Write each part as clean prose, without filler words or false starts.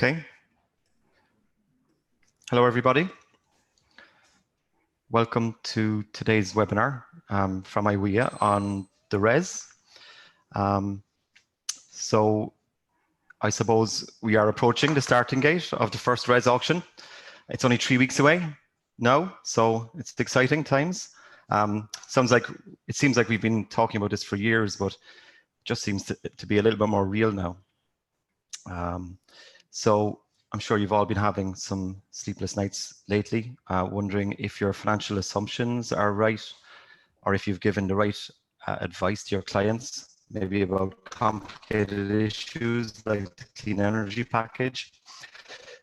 Okay. Hello, everybody. Welcome to today's webinar from IWEA on the RESS. So I suppose we are approaching the starting gate of the first RESS auction. It's only 3 weeks away now, so it's exciting times. It seems like we've been talking about this for years, but just seems to be a little bit more real now. So I'm sure you've all been having some sleepless nights lately, wondering if your financial assumptions are right, or if you've given the right advice to your clients, maybe about complicated issues like the clean energy package.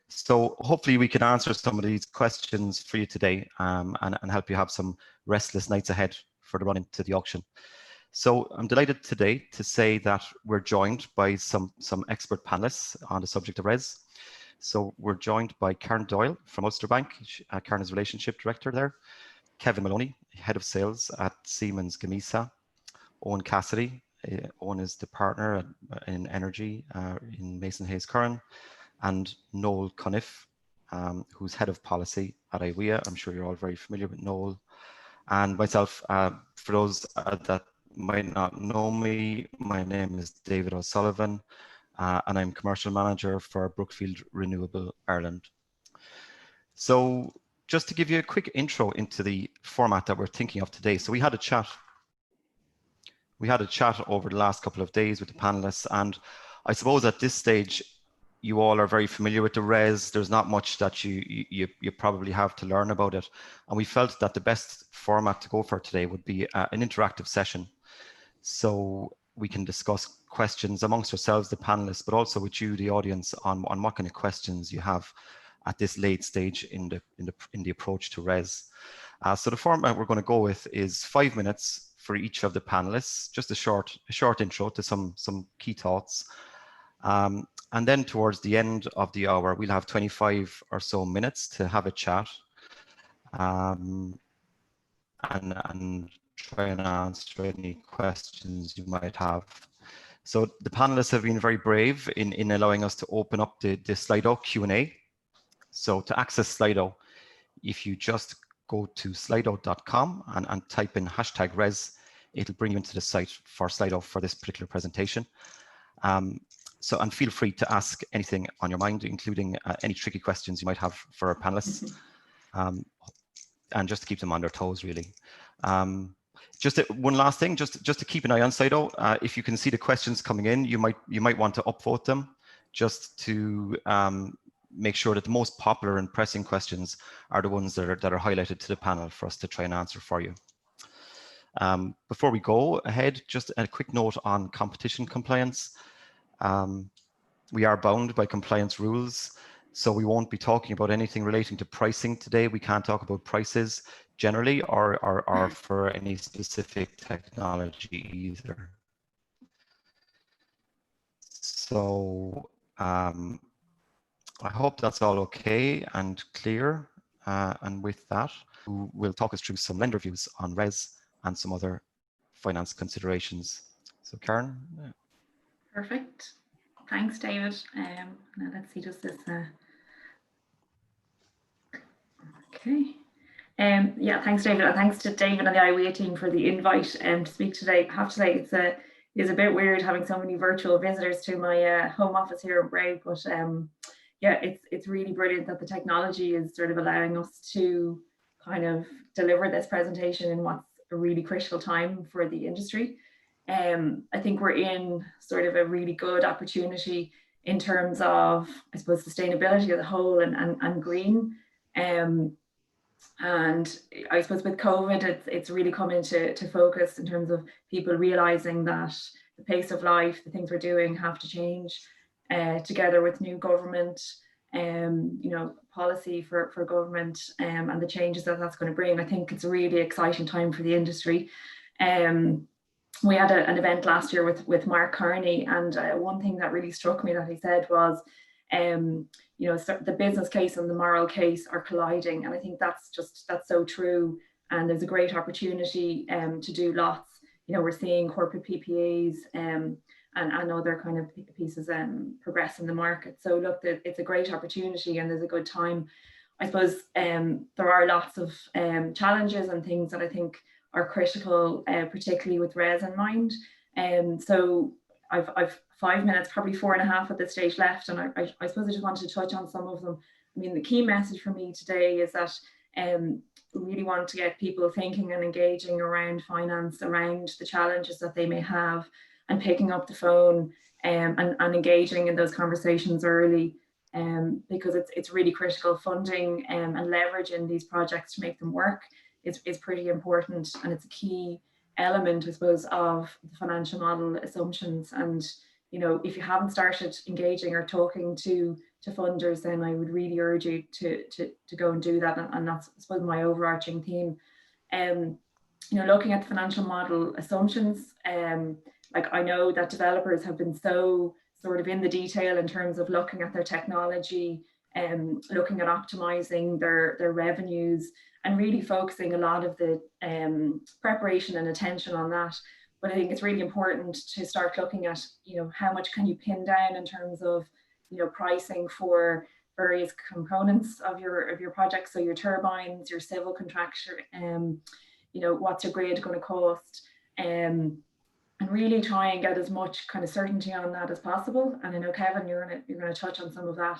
So hopefully we can answer some of these questions for you today and help you have some restless nights ahead for the run into the auction. So I'm delighted today to say that we're joined by some expert panelists on the subject of RESS. So we're joined by Karen Doyle from Ulster Bank. Karen is Relationship Director there. Kevin Maloney, Head of Sales at Siemens Gamesa. Owen Cassidy. Owen is the partner in energy in Mason Hayes Curran. And Noel Cunniff, who's Head of Policy at IWEA. I'm sure you're all very familiar with Noel. And myself, for those that might not know me, my name is David O'Sullivan, and I'm Commercial Manager for Brookfield Renewable Ireland. So just to give you a quick intro into the format that we're thinking of today. So we had a chat over the last couple of days with the panelists, and I suppose at this stage, you all are very familiar with the RESS. There's not much that you probably have to learn about it. And we felt that the best format to go for today would be an interactive session. So we can discuss questions amongst ourselves, the panelists, but also with you, the audience, on what kind of questions you have at this late stage in the approach to RESS. So the format we're going to go with is 5 minutes for each of the panelists, just a short intro to some key thoughts. And then towards the end of the hour, we'll have 25 or so minutes to have a chat and try and answer any questions you might have. So the panelists have been very brave in allowing us to open up the Slido Q&A. So to access Slido, if you just go to slido.com and type in #RESS, it'll bring you into the site for Slido for this particular presentation. And feel free to ask anything on your mind, including any tricky questions you might have for our panelists, and just to keep them on their toes, really. One last thing, just to keep an eye on Slido. If you can see the questions coming in, you might want to upvote them, just to make sure that the most popular and pressing questions are the ones that are highlighted to the panel for us to try and answer for you. Before we go ahead, just a quick note on competition compliance. We are bound by compliance rules, so we won't be talking about anything relating to pricing today. We can't talk about prices generally or for any specific technology either. So I hope that's all okay and clear. And with that, we'll talk us through some lender views on RESS and some other finance considerations. So Karen. Perfect. Thanks, David. Now let's see, just this. Okay. Yeah, thanks, David, and thanks to David and the IWEA team for the invite to speak today. I have to say it's a bit weird having so many virtual visitors to my home office here in Bray, but yeah, it's really brilliant that the technology is sort of allowing us to kind of deliver this presentation in what's a really critical time for the industry. I think we're in sort of a really good opportunity in terms of, I suppose, sustainability as a whole and green. And I suppose with COVID, it's really come into focus in terms of people realizing that the pace of life, the things we're doing have to change together with new government, policy for government and the changes that's going to bring. I think it's a really exciting time for the industry. We had an event last year with Mark Carney, and one thing that really struck me that he said was, the business case and the moral case are colliding, and I think that's so true. And there's a great opportunity to do lots. We're seeing corporate PPAs and other kind of pieces progress in the market. So look, it's a great opportunity and there's a good time. I suppose there are lots of challenges and things that I think are critical, particularly with RESS in mind. So I've 5 minutes, probably 4.5 at this stage left, and I suppose I just wanted to touch on some of them. I mean, the key message for me today is that we really want to get people thinking and engaging around finance, around the challenges that they may have, and picking up the phone and engaging in those conversations early, because it's really critical. Funding and leveraging these projects to make them work is pretty important, and it's a key element, I suppose, of the financial model assumptions. And you know, if you haven't started engaging or talking to funders, then I would really urge you to go and do that. And that's, I suppose, my overarching theme. You know, looking at the financial model assumptions, like I know that developers have been so sort of in the detail in terms of looking at their technology and looking at optimizing their revenues and really focusing a lot of the preparation and attention on that. But I think it's really important to start looking at, you know, how much can you pin down in terms of, you know, pricing for various components of your project. So your turbines, your civil contractor, you know, what's your grid going to cost, and really try and get as much kind of certainty on that as possible. And I know, Kevin, you're going to touch on some of that.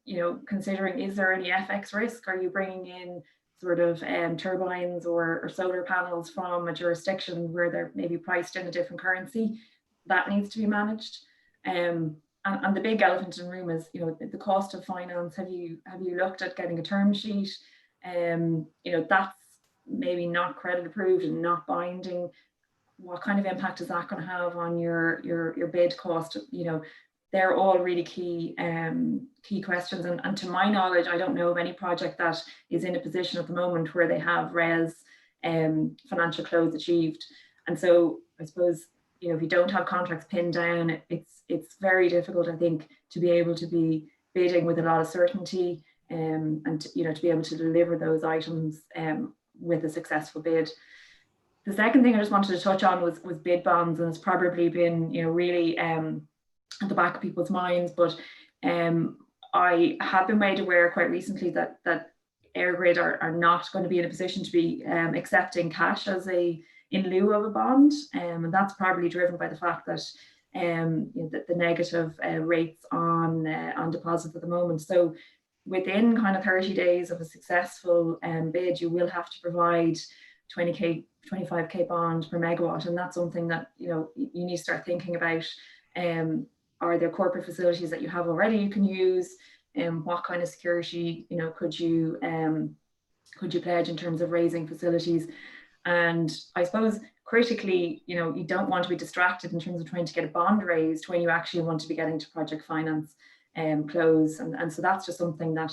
You know, considering, is there any FX risk? Are you bringing in sort of turbines or solar panels from a jurisdiction where they're maybe priced in a different currency? That needs to be managed. And the big elephant in the room is, you know, the cost of finance. Have you looked at getting a term sheet? You know, that's maybe not credit approved and not binding. What kind of impact is that going to have on your bid cost? You know, they're all really key questions. And to my knowledge, I don't know of any project that is in a position at the moment where they have RESS financial close achieved. And so I suppose, you know, if you don't have contracts pinned down, it's very difficult, I think, to be able to be bidding with a lot of certainty, and you know, to be able to deliver those items with a successful bid. The second thing I just wanted to touch on was bid bonds, and it's probably been, you know, really at the back of people's minds. But I have been made aware quite recently that EirGrid are not going to be in a position to be accepting cash as in lieu of a bond, and that's probably driven by the fact that you know, the negative rates on deposits at the moment. So within kind of 30 days of a successful bid, you will have to provide 20k, 25k bond per megawatt, and that's something that, you know, you need to start thinking about. Are there corporate facilities that you have already you can use? What kind of security, you know, could you pledge in terms of raising facilities? And I suppose critically, you know, you don't want to be distracted in terms of trying to get a bond raised when you actually want to be getting to project finance close. And so that's just something that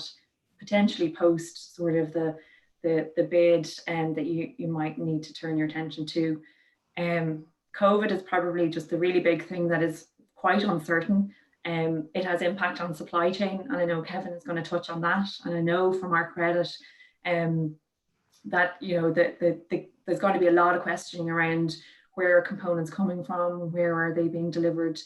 potentially post sort of the bid that you might need to turn your attention to. COVID is probably just the really big thing that is quite uncertain. It has impact on supply chain, and I know Kevin is going to touch on that. And I know from our credit that, you know, there's going to be a lot of questioning around where are components coming from, where are they being delivered,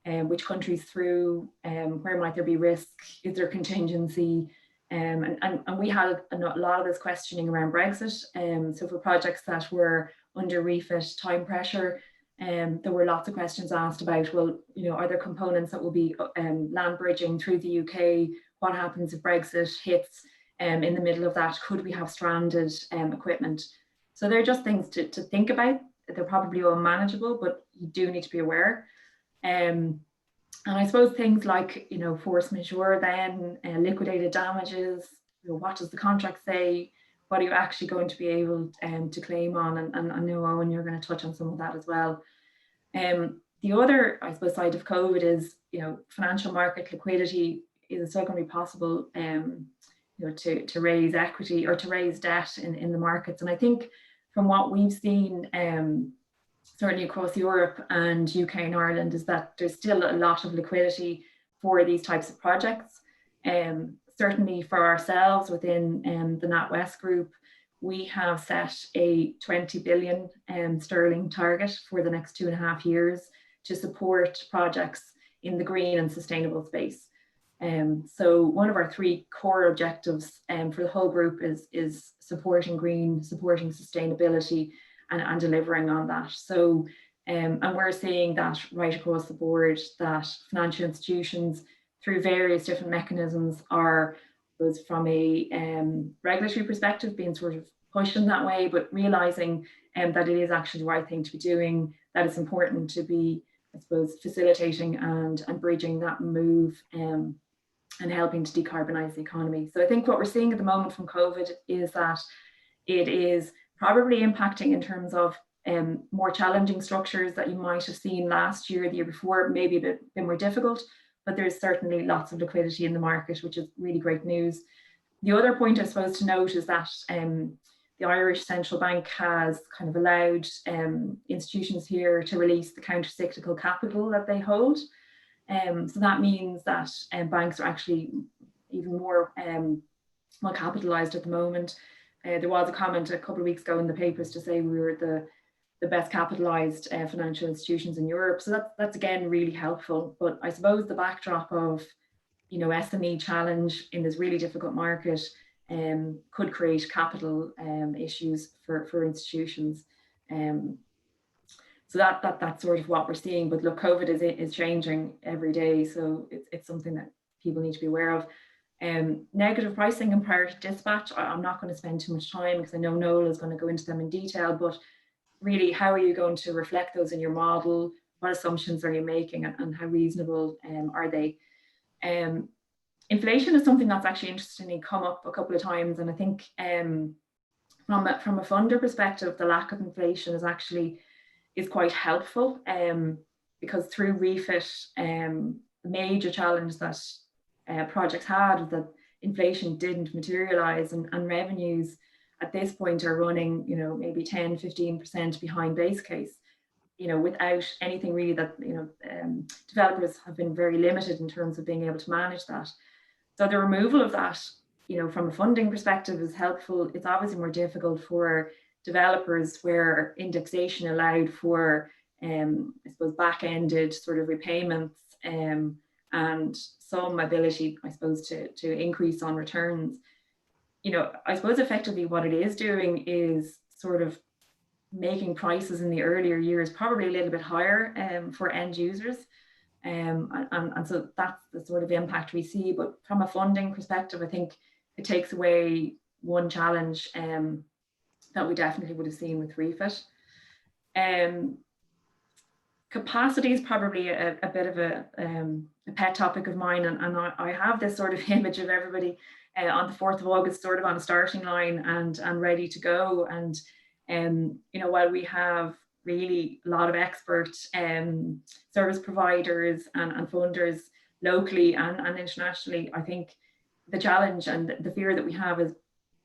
which countries through, where might there be risk, is there contingency? And we had a lot of this questioning around Brexit. So for projects that were under refit time pressure, there were lots of questions asked about, well, you know, are there components that will be land bridging through the UK? What happens if Brexit hits in the middle of that? Could we have stranded equipment? So they're just things to think about. They're probably all manageable, but you do need to be aware. And I suppose things like, you know, force majeure, then liquidated damages, you know, what does the contract say? What are you actually going to be able to claim on? And I know, Owen, you're going to touch on some of that as well. The other, I suppose, side of COVID is, you know, financial market liquidity. Is it still going to be possible, you know, to raise equity or to raise debt in the markets? And I think from what we've seen, certainly across Europe and UK and Ireland, is that there's still a lot of liquidity for these types of projects. Certainly for ourselves within the NatWest group, we have set a 20 billion sterling target for the next 2.5 years to support projects in the green and sustainable space. So one of our 3 core objectives for the whole group is supporting green, supporting sustainability, and delivering on that. So, and we're seeing that right across the board, that financial institutions, through various different mechanisms, are, both from a regulatory perspective, being sort of pushed in that way, but realizing that it is actually the right thing to be doing, that it's important to be, I suppose, facilitating and bridging that move, and helping to decarbonize the economy. So I think what we're seeing at the moment from COVID is that it is probably impacting in terms of more challenging structures that you might have seen last year, the year before, maybe a bit more difficult, but there's certainly lots of liquidity in the market, which is really great news. The other point I suppose to note is that the Irish Central Bank has kind of allowed institutions here to release the counter-cyclical capital that they hold. So that means that banks are actually even more well capitalized at the moment. There was a comment a couple of weeks ago in the papers to say we were the best capitalized financial institutions in Europe. So that's again really helpful. But I suppose the backdrop of, you know, SME challenge in this really difficult market could create capital issues for institutions. So that's sort of what we're seeing. But look, COVID is changing every day, so it's something that people need to be aware of. Negative pricing and priority dispatch, I'm not going to spend too much time because I know Noel is going to go into them in detail, but really, how are you going to reflect those in your model? What assumptions are you making, and how reasonable are they? Inflation is something that's actually interestingly come up a couple of times, and I think from a funder perspective, the lack of inflation is quite helpful, because through refit, the major challenge that projects had was that inflation didn't materialize, and revenues at this point are running, you know, maybe 10-15% behind base case, you know, without anything really that, you know, developers have been very limited in terms of being able to manage that. So the removal of that, you know, from a funding perspective is helpful. It's obviously more difficult for developers where indexation allowed for, I suppose, back-ended sort of repayments, and some ability, I suppose, to increase on returns. You know, I suppose effectively what it is doing is sort of making prices in the earlier years probably a little bit higher for end users. And so that's the sort of impact we see. But from a funding perspective, I think it takes away one challenge that we definitely would have seen with refit. Capacity is probably a bit of a pet topic of mine, and I have this sort of image of everybody on the 4th of August sort of on a starting line and ready to go. And you know, while we have really a lot of expert service providers and funders locally and internationally, I think the challenge and the fear that we have is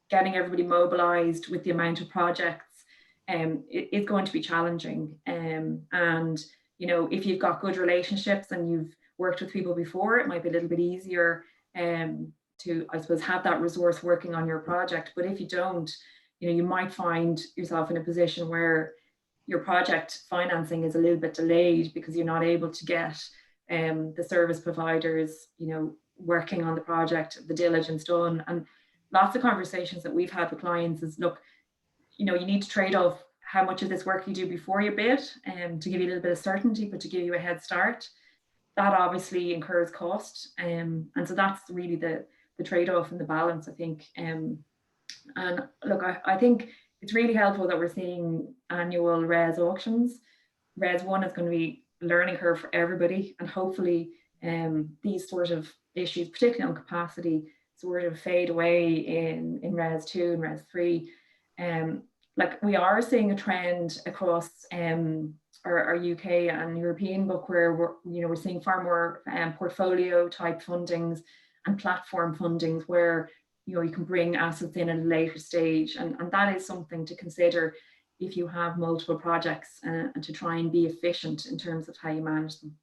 getting everybody mobilized with the amount of projects. It's going to be challenging. And, you know, if you've got good relationships and you've worked with people before, it might be a little bit easier to, I suppose, have that resource working on your project. But if you don't, you know, you might find yourself in a position where your project financing is a little bit delayed because you're not able to get the service providers, you know, working on the project, the diligence done. And lots of conversations that we've had with clients is, look, you know, you need to trade off how much of this work you do before you bid to give you a little bit of certainty, but to give you a head start. That obviously incurs cost. And so that's really the trade-off and the balance, I think. And look, I think it's really helpful that we're seeing annual RESS auctions. RESS 1 is going to be a learning curve for everybody, and hopefully these sort of issues, particularly on capacity, sort of fade away in RESS 2 and RESS 3. Like we are seeing a trend across our UK and European book where we're seeing far more portfolio type fundings and platform fundings where, you know, you can bring assets in at a later stage, and that is something to consider if you have multiple projects and to try and be efficient in terms of how you manage them.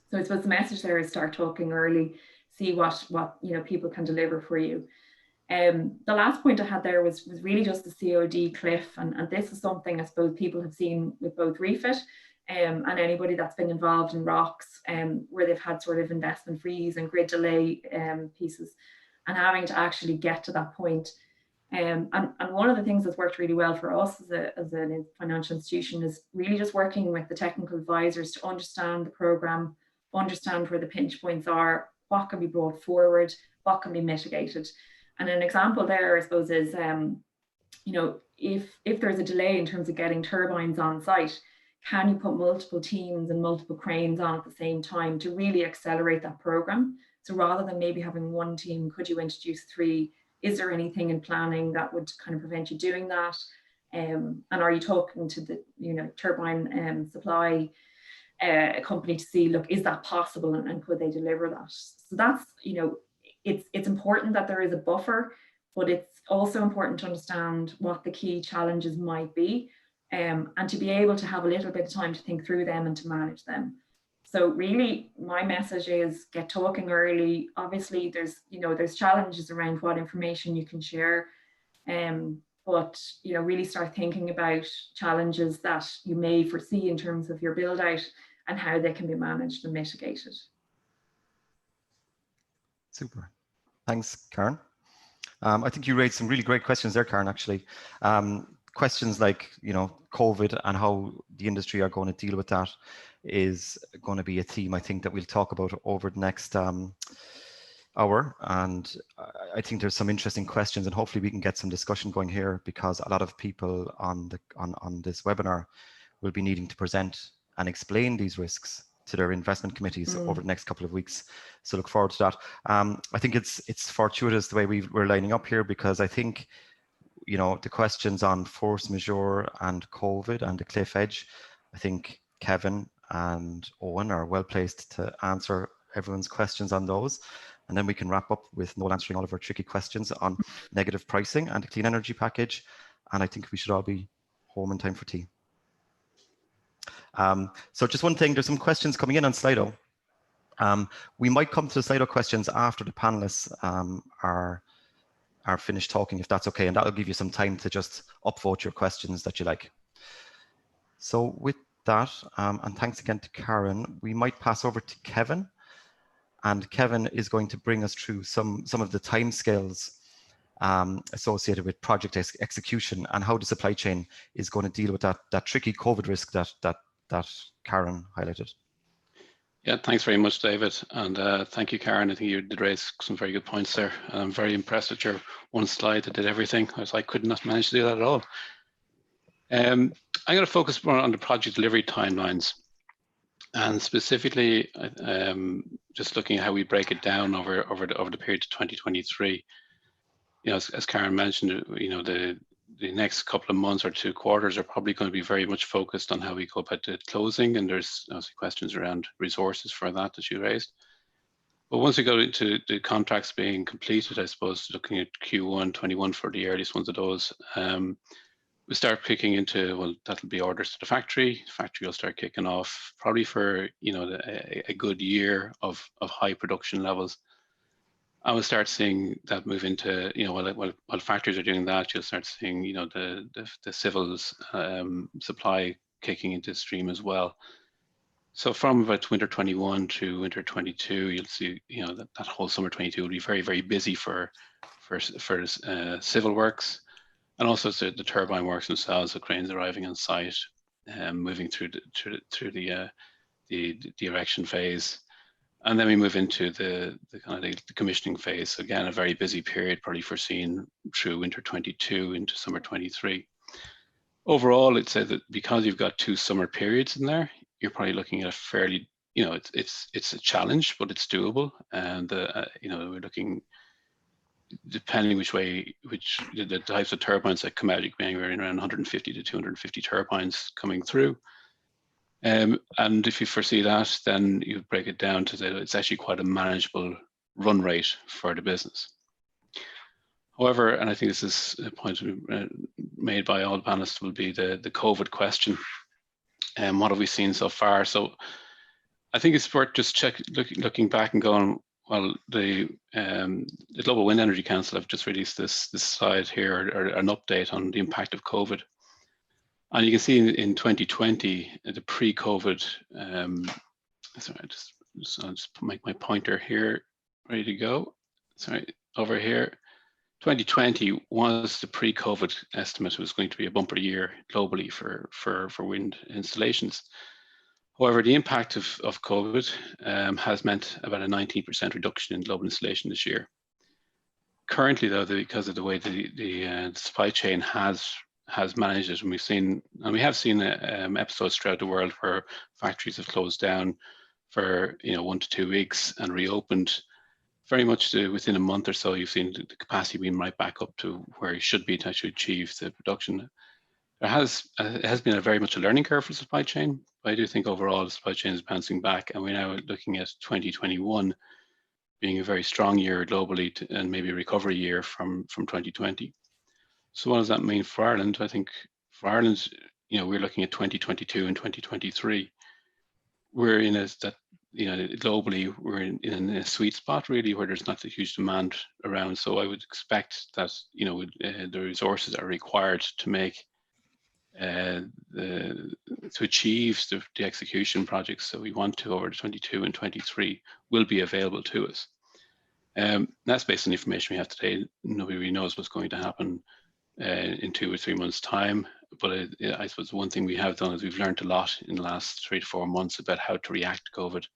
So I suppose the message there is start talking early, see what you know people can deliver for you. The last point I had there was really just the CoD cliff, and this is something I suppose people have seen with both refit and anybody that's been involved in ROCs where they've had sort of investment freeze and grid delay pieces, and having to actually get to that point. And one of the things that's worked really well for us as a financial institution is really just working with the technical advisors to understand the program, understand where the pinch points are, what can be brought forward, what can be mitigated. And an example there, I suppose, is if there's a delay in terms of getting turbines on site, can you put multiple teams and multiple cranes on at the same time to really accelerate that program? So rather than maybe having one team, could you introduce 3? Is there anything in planning that would kind of prevent you doing that? And are you talking to the turbine supply company to see, look, is that possible, and could they deliver that? So that's, it's important that there is a buffer, but it's also important to understand what the key challenges might be, and to be able to have a little bit of time to think through them and to manage them. So really, my message is get talking early. Obviously, there's challenges around what information you can share, but really start thinking about challenges that you may foresee in terms of your build out and how they can be managed and mitigated. Super. Thanks, Karen. I think you raised some really great questions there, Karen, actually. Questions like, COVID and how the industry are going to deal with that is going to be a theme, I think, that we'll talk about over the next hour. And I think there's some interesting questions, and hopefully we can get some discussion going here, because a lot of people on this webinar will be needing to present and explain these risks to their investment committees over the next couple of weeks. So look forward to that. I think it's fortuitous the way we're lining up here, because I think, the questions on force majeure and COVID and the cliff edge, I think Kevin and Owen are well placed to answer everyone's questions on those. And then we can wrap up with Noel answering all of our tricky questions on negative pricing and the clean energy package. And I think we should all be home in time for tea. So just one thing, there's some questions coming in on Slido. We might come to the Slido questions after the panelists are finished talking, if that's okay, and that'll give you some time to just upvote your questions that you like. So with that, and thanks again to Karen, we might pass over to Kevin, and Kevin is going to bring us through some of the timescales associated with project execution and how the supply chain is going to deal with that tricky COVID risk that Karen highlighted. Yeah, thanks very much, David. And thank you, Karen. I think you did raise some very good points there. I'm very impressed with your one slide that did everything. I could not manage to do that at all. I'm going to focus more on the project delivery timelines. And specifically, just looking at how we break it down over the period of 2023. As Karen mentioned, the next couple of months or 2 quarters are probably going to be very much focused on how we go about the closing, and there's also questions around resources for that you raised. But once we go into the contracts being completed, I suppose looking at Q1 21 for the earliest ones of those, we start picking into, well, that'll be orders to the factory. The factory will start kicking off probably for a good year of high production levels. I will start seeing that move into, while factories are doing that, you'll start seeing, the civils supply kicking into stream as well. So from about winter 21 to winter 22, you'll see, that whole summer 22 will be very, very busy for civil works, and also the turbine works themselves, the cranes arriving on site, moving through the erection phase. And then we move into the kind of the commissioning phase. Again, a very busy period, probably foreseen through winter 22 into summer 23. Overall, I'd say that because you've got 2 summer periods in there, you're probably looking at a fairly, it's a challenge, but it's doable. And we're looking, depending which the types of turbines that come out, you can be anywhere in around 150 to 250 turbines coming through. And if you foresee that, then you break it down to that it's actually quite a manageable run rate for the business. However, and I think this is a point made by all the panelists, will be the COVID question. And what have we seen so far? So I think it's worth just looking back and going, well, the Global Wind Energy Council have just released this slide here, or an update on the impact of COVID. And you can see in 2020, the pre-COVID, sorry, I'll just make my pointer here, ready to go. Sorry, over here. 2020 was the pre-COVID estimate. It was going to be a bumper year globally for wind installations. However, the impact of COVID has meant about a 19% reduction in global installation this year. Currently, though, because of the way the supply chain has managed it, and we have seen episodes throughout the world where factories have closed down for 1 to 2 weeks and reopened. Very much within a month or so, you've seen the capacity being right back up to where it should be to actually achieve the production. It has been a very much a learning curve for supply chain, but I do think overall the supply chain is bouncing back, and we're now looking at 2021 being a very strong year globally and maybe a recovery year from 2020. So what does that mean for Ireland? I think for Ireland, we're looking at 2022 and 2023. We're in globally, we're in a sweet spot really where there's not a huge demand around. So I would expect that the resources are required to make to achieve the execution projects that we want to over the 22 and 23 will be available to us. That's based on the information we have today. Nobody really knows what's going to happen in 2 or 3 months' time. But I suppose one thing we have done is we've learned a lot in the last 3 to 4 months about how to react to COVID,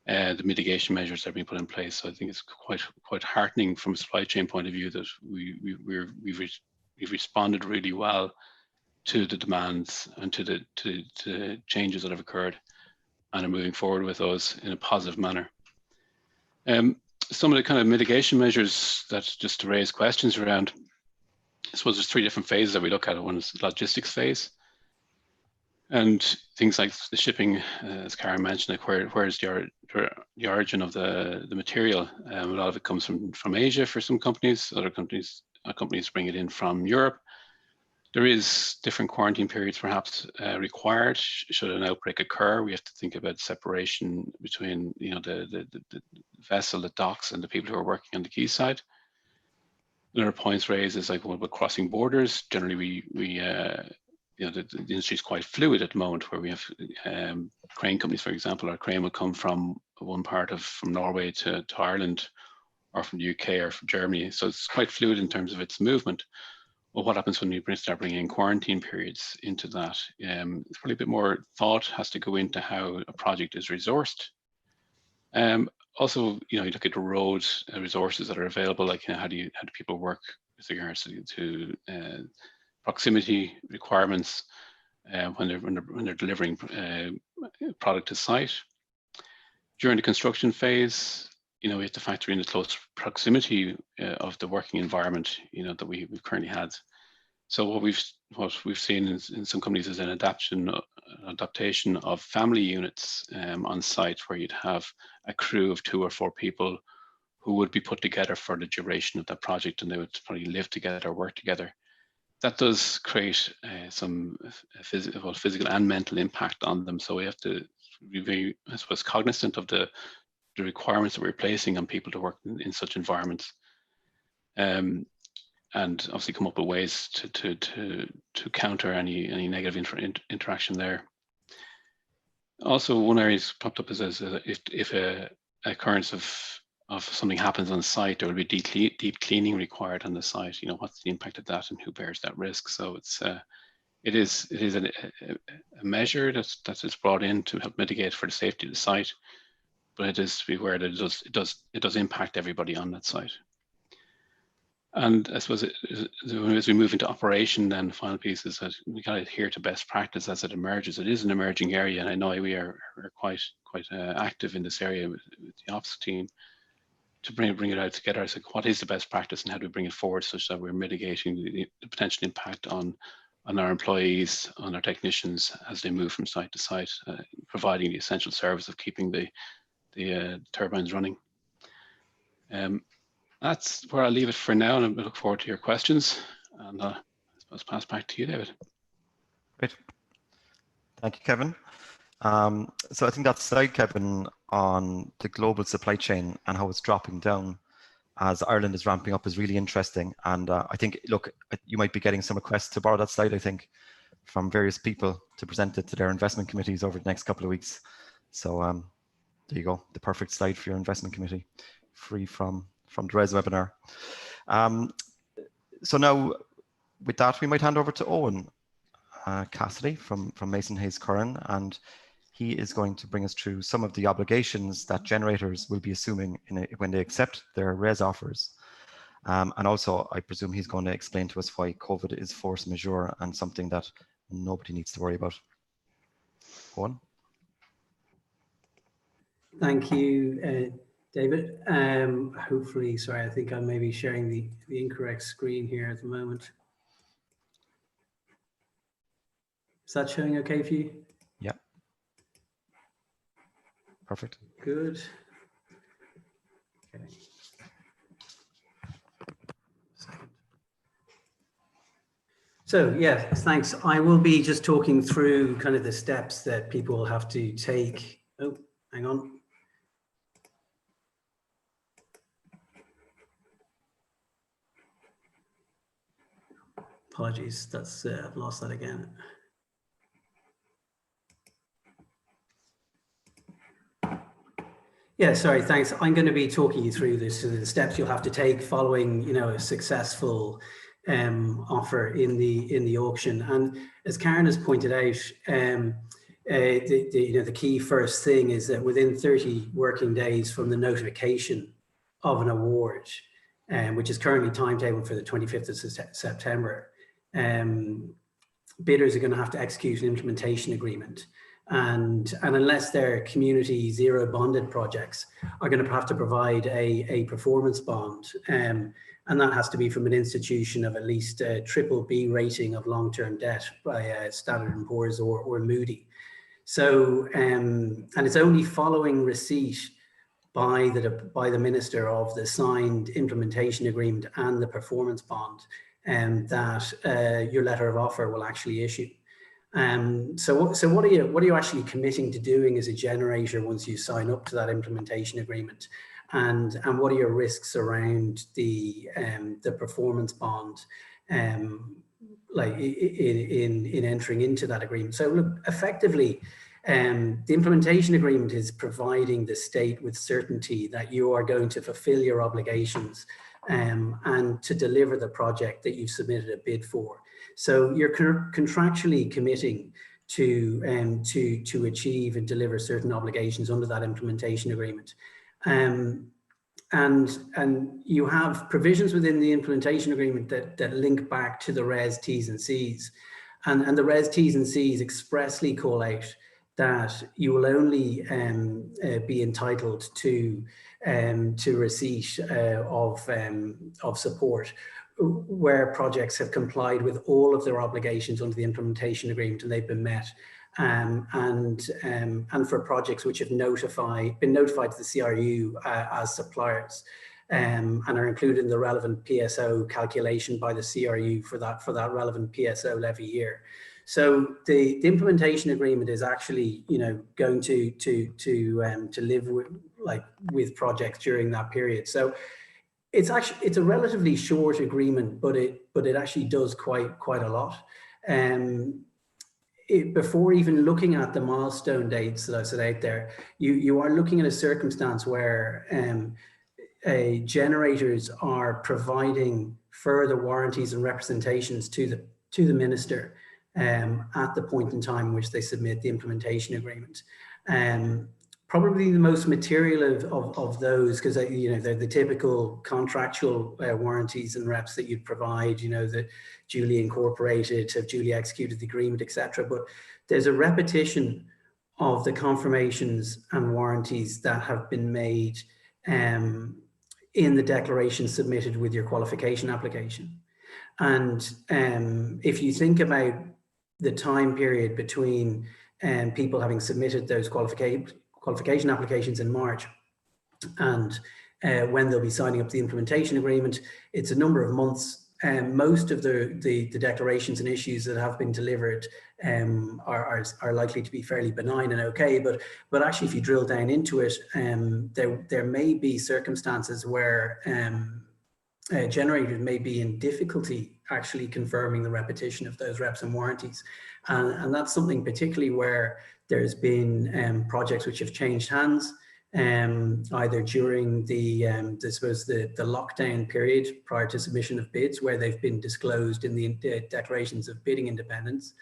the mitigation measures that are being put in place. So I think it's quite heartening from a supply chain point of view that we've responded really well to the demands and to the changes that have occurred, and are moving forward with those in a positive manner. Some of the kind of mitigation measures that just to raise questions around, I suppose there's 3 different phases that we look at. One is the logistics phase, and things like the shipping, as Karen mentioned, like where's the origin of the material. A lot of it comes from Asia for some companies. Other companies bring it in from Europe. There is different quarantine periods perhaps required should an outbreak occur. We have to think about separation between the vessel that docks and the people who are working on the quayside. Another points raised is like, what about crossing borders? Generally, the industry is quite fluid at the moment, where we have crane companies, for example. Our crane will come from one part from Norway to Ireland, or from the UK or from Germany. So it's quite fluid in terms of its movement. Well, what happens when you start bringing in quarantine periods into that? It's probably a bit more thought has to go into how a project is resourced. Also, you look at the road resources that are available, like how do people work with regards to proximity requirements when they're delivering product to site. During the construction phase, we have to factor in the close proximity of the working environment, that we've currently had. So what we've seen in some companies is an adaptation of family units on site, where you'd have a crew of 2 or 4 people who would be put together for the duration of that project, and they would probably live together, work together. That does create some physical and mental impact on them. So we have to be very, I suppose, cognizant of the requirements that we're placing on people to work in such environments, and obviously come up with ways to counter any negative interaction there. Also, one area that's popped up is if a occurrence of something happens on site, there will be deep cleaning required on the site. What's the impact of that, and who bears that risk? So it is a measure that's brought in to help mitigate for the safety of the site, but it is to be aware that it does impact everybody on that site. And I suppose as we move into operation, then the final piece is that we got to adhere to best practice as it emerges. It is an emerging area, and I know we are quite active in this area with the ops team to bring it out together. It's like, what is the best practice, and how do we bring it forward such that we're mitigating the potential impact on our employees, on our technicians as they move from site to site, providing the essential service of keeping the turbines running. That's where I'll leave it for now, and I look forward to your questions. And I suppose pass back to you, David. Great. Thank you, Kevin. So I think that slide, Kevin, on the global supply chain and how it's dropping down as Ireland is ramping up is really interesting. And I think, look, you might be getting some requests to borrow that slide, I think. from various people to present it to their investment committees over the next couple of weeks. So there you go, the perfect slide for your investment committee, free from the RESS webinar. So now with that, we might hand over to Owen Cassidy from Mason Hayes Curran, and he is going to bring us through some of the obligations that generators will be assuming when they accept their RESS offers. And also, I presume he's going to explain to us why COVID is force majeure and something that nobody needs to worry about. Owen? Thank you, David. Hopefully, sorry, I think I'm maybe sharing the incorrect screen here at the moment. Is that showing okay for you? Yeah. Perfect. Good. Okay. So yeah, thanks. I will be just talking through kind of the steps that people will have to take. Oh, hang on. Apologies, that's I've lost that again. Yeah, sorry, thanks. I'm going to be talking you through this, the steps you'll have to take following, you know, a successful offer in the auction. And as Karen has pointed out, the key first thing is that within 30 working days from the notification of an award, which is currently timetabled for the 25th of September, bidders are going to have to execute an implementation agreement. And unless they're community zero bonded projects, are going to have to provide a performance bond. And that has to be from an institution of at least a BBB rating of long-term debt by Standard & Poor's or Moody. So, and it's only following receipt by the minister of the signed implementation agreement and the performance bond that your letter of offer will actually issue. So what are you actually committing to doing as a generator once you sign up to that implementation agreement, and what are your risks around the performance bond, like in entering into that agreement? So look, effectively, the implementation agreement is providing the state with certainty that you are going to fulfill your obligations and to deliver the project that you've submitted a bid for. So you're contractually committing to achieve and deliver certain obligations under that implementation agreement. And you have provisions within the implementation agreement that link back to the RESS T's and C's. And the RESS T's and C's expressly call out that you will only be entitled to receipt of support where projects have complied with all of their obligations under the implementation agreement and they've been met, and for projects which have been notified to the CRU as suppliers, and are included in the relevant PSO calculation by the CRU for that relevant PSO levy year. So the implementation agreement is actually, you know, going to live with projects during that period. So it's a relatively short agreement, but it actually does quite a lot. Before even looking at the milestone dates that I've set out there, you are looking at a circumstance where generators are providing further warranties and representations to the minister at the point in time in which they submit the implementation agreement. Probably the most material of those, because you know they're the typical contractual warranties and reps that you'd provide, you know, that duly incorporated, have duly executed the agreement, etc. But there's a repetition of the confirmations and warranties that have been made in the declaration submitted with your qualification application. And if you think about the time period between people having submitted those qualification applications in March and when they'll be signing up the implementation agreement, it's a number of months. Most of the declarations and issues that have been delivered are likely to be fairly benign and okay, but actually if you drill down into it, there may be circumstances where generators may be in difficulty actually confirming the repetition of those reps and warranties. And that's something particularly where there's been projects which have changed hands, either during the lockdown period prior to submission of bids, where they've been disclosed in the declarations of bidding independence,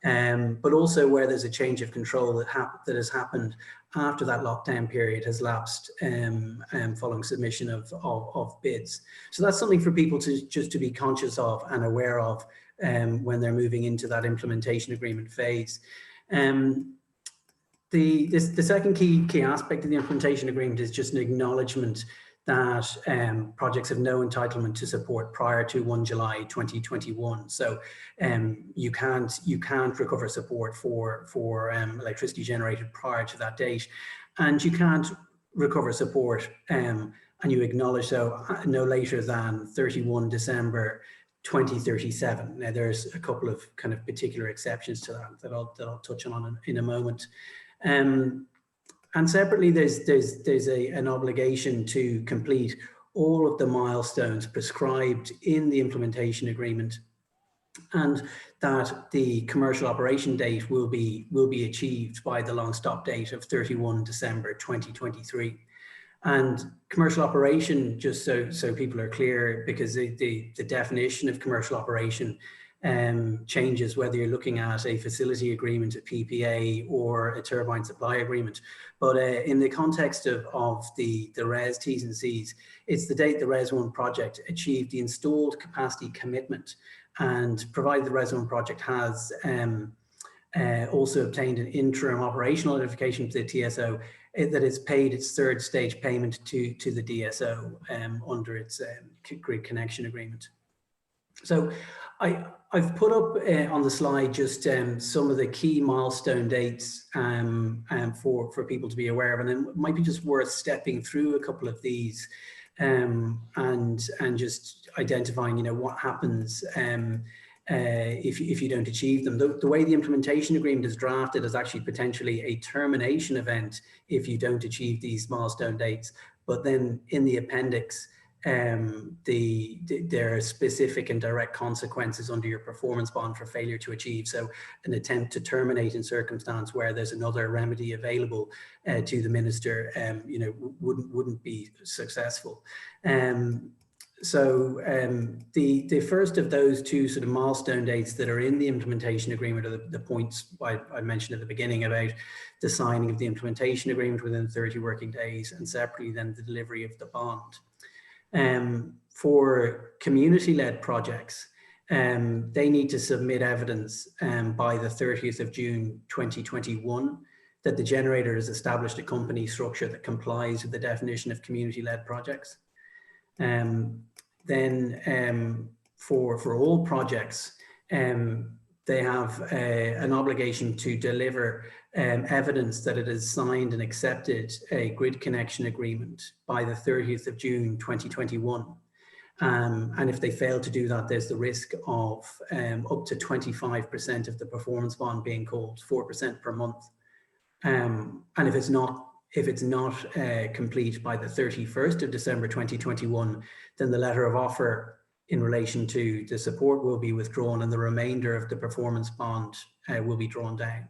but also where there's a change of control that has happened after that lockdown period has lapsed, following submission of bids. So that's something for people to be conscious of and aware of when they're moving into that implementation agreement phase. The second key aspect of the implementation agreement is just an acknowledgement that projects have no entitlement to support prior to 1 July 2021. So you can't recover support for electricity generated prior to that date, and you can't recover support and you acknowledge so no later than 31 December 2037. Now there's a couple of kind of particular exceptions to that I'll touch on in a moment. And separately, there's an obligation to complete all of the milestones prescribed in the implementation agreement, and that the commercial operation date will be achieved by the long stop date of 31 December 2023. And commercial operation, just so people are clear, because the definition of commercial operation changes whether you're looking at a facility agreement, a PPA, or a turbine supply agreement. But in the context of the RESS T's and C's, it's the date the RES 1 project achieved the installed capacity commitment, and provided the RES 1 project has also obtained an interim operational notification to the TSO that it's paid its third stage payment to the DSO under its grid connection agreement. So I've put up on the slide just some of the key milestone dates for people to be aware of, and then it might be just worth stepping through a couple of these and just identifying, what happens if you don't achieve them. The way the implementation agreement is drafted is actually potentially a termination event if you don't achieve these milestone dates, but then in the appendix, there are specific and direct consequences under your performance bond for failure to achieve. So an attempt to terminate in circumstance where there's another remedy available to the minister, wouldn't be successful. So the first of those two sort of milestone dates that are in the implementation agreement are the points I mentioned at the beginning about the signing of the implementation agreement within 30 working days, and separately then the delivery of the bond. For community-led projects, they need to submit evidence by the 30th of June 2021 that the generator has established a company structure that complies with the definition of community-led projects. Then for all projects, they have an obligation to deliver evidence that it has signed and accepted a grid connection agreement by the 30th of June 2021. And if they fail to do that, there's the risk of up to 25% of the performance bond being called, 4% per month. And if it's not complete by the 31st of December 2021, then the letter of offer in relation to the support will be withdrawn, and the remainder of the performance bond will be drawn down.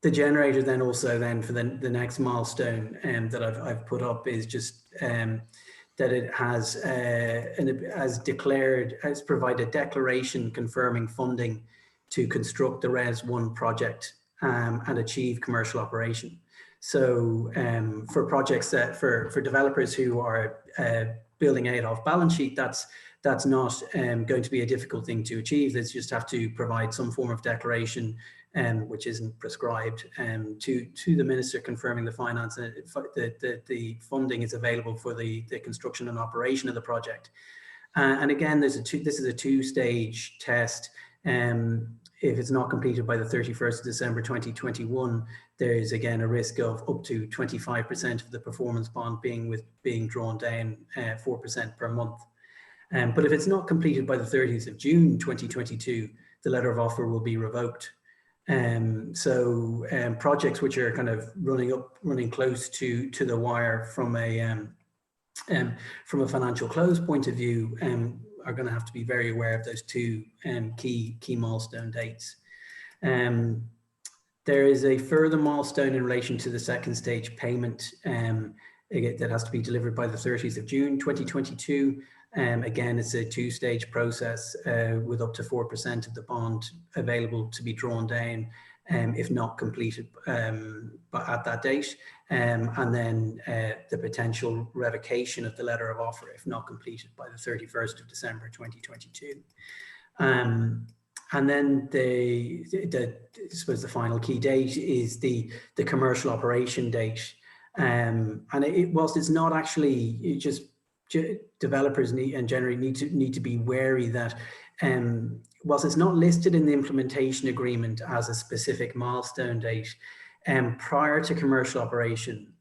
The generator then also for the next milestone that I've put up is just that it has provided declaration confirming funding to construct the RES 1 project and achieve commercial operation. So for projects for developers who are building out off balance sheet, that's not going to be a difficult thing to achieve. They just have to provide some form of declaration, which isn't prescribed, to the minister confirming the finance that the funding is available for the construction and operation of the project. And again, this is a two-stage test. If it's not completed by the 31st of December 2021, there is again a risk of up to 25% of the performance bond being drawn down, 4% per month. But if it's not completed by the 30th of June 2022, the letter of offer will be revoked. So projects which are kind of running close to the wire from a financial close point of view, are going to have to be very aware of those two key milestone dates. There is a further milestone in relation to the second stage payment that has to be delivered by the 30th of June 2022. Again, it's a two-stage process with up to 4% of the bond available to be drawn down if not completed but at that date. And then the potential revocation of the letter of offer if not completed by the 31st of December 2022. And then I suppose the final key date is the commercial operation date. And whilst it's not actually just developers generally need to be wary that whilst it's not listed in the implementation agreement as a specific milestone date, prior to commercial operation,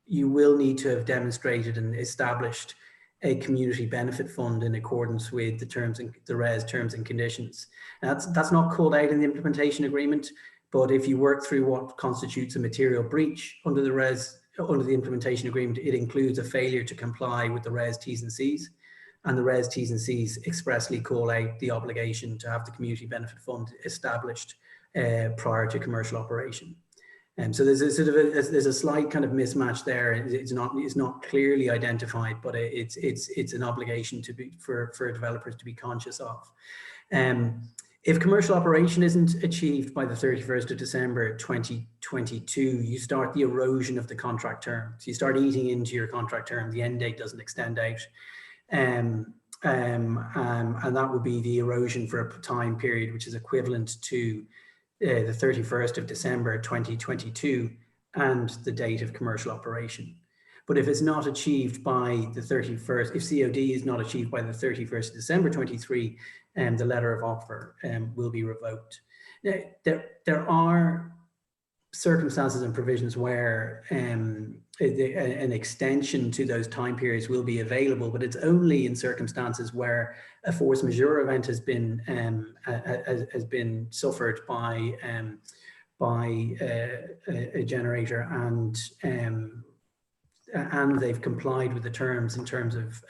you will need to have demonstrated and established a community benefit fund in accordance with the RESS terms and conditions. Now, that's not called out in the implementation agreement, but if you work through what constitutes a material breach under the RESS, under the implementation agreement, it includes a failure to comply with the RESS T's and C's, and the RESS T's and C's expressly call out the obligation to have the community benefit fund established prior to commercial operation. So there's a slight kind of mismatch there. It's not clearly identified, but it's an obligation for developers to be conscious of. If commercial operation isn't achieved by the 31st of December 2022, you start the erosion of the contract term. So you start eating into your contract term. The end date doesn't extend out. And that would be the erosion for a time period which is equivalent to the 31st of December 2022 and the date of commercial operation. But if it's not achieved by the 31st, if COD is not achieved by the 31st of December 23, the letter of offer will be revoked. Now, there are circumstances and provisions where an extension to those time periods will be available, but it's only in circumstances where a force majeure event has been suffered by a generator and they've complied with the terms in terms of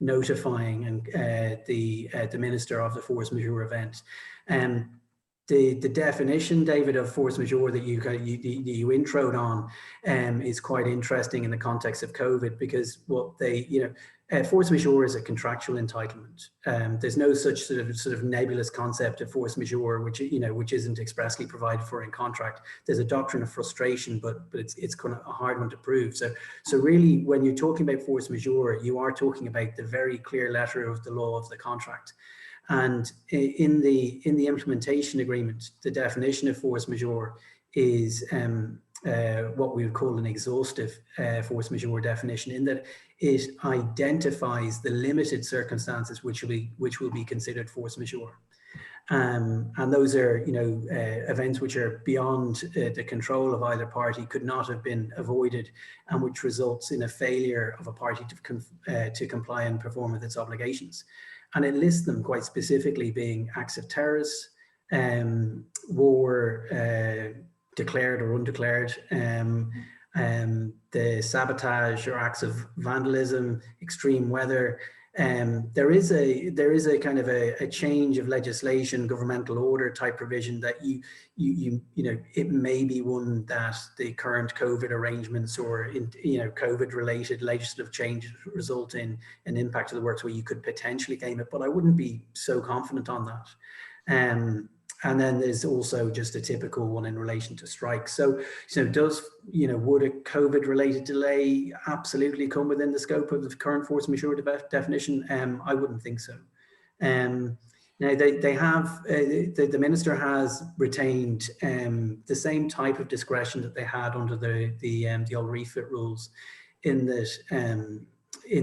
notifying the minister of the force majeure event. The definition, David, of force majeure that you introed on is quite interesting in the context of COVID, because what force majeure is a contractual entitlement. There's no such sort of nebulous concept of force majeure, which isn't expressly provided for in contract. There's a doctrine of frustration, but it's kind of a hard one to prove. So really, when you're talking about force majeure, you are talking about the very clear letter of the law of the contract. And in the implementation agreement, the definition of force majeure is what we would call an exhaustive force majeure definition, in that it identifies the limited circumstances which will be considered force majeure. And those are, events which are beyond the control of either party, could not have been avoided, and which results in a failure of a party to comply and perform with its obligations. And it lists them quite specifically, being acts of terrorists, war declared or undeclared, the sabotage or acts of vandalism, extreme weather. There is a kind of a change of legislation, governmental order type provision that it may be one that the current COVID arrangements or COVID related legislative changes result in an impact of the works where you could potentially claim it, but I wouldn't be so confident on that. And then there's also just a typical one in relation to strikes. So, would a COVID-related delay absolutely come within the scope of the current force majeure definition? I wouldn't think so. Now, they have the minister has retained the same type of discretion that they had under the old refit rules, in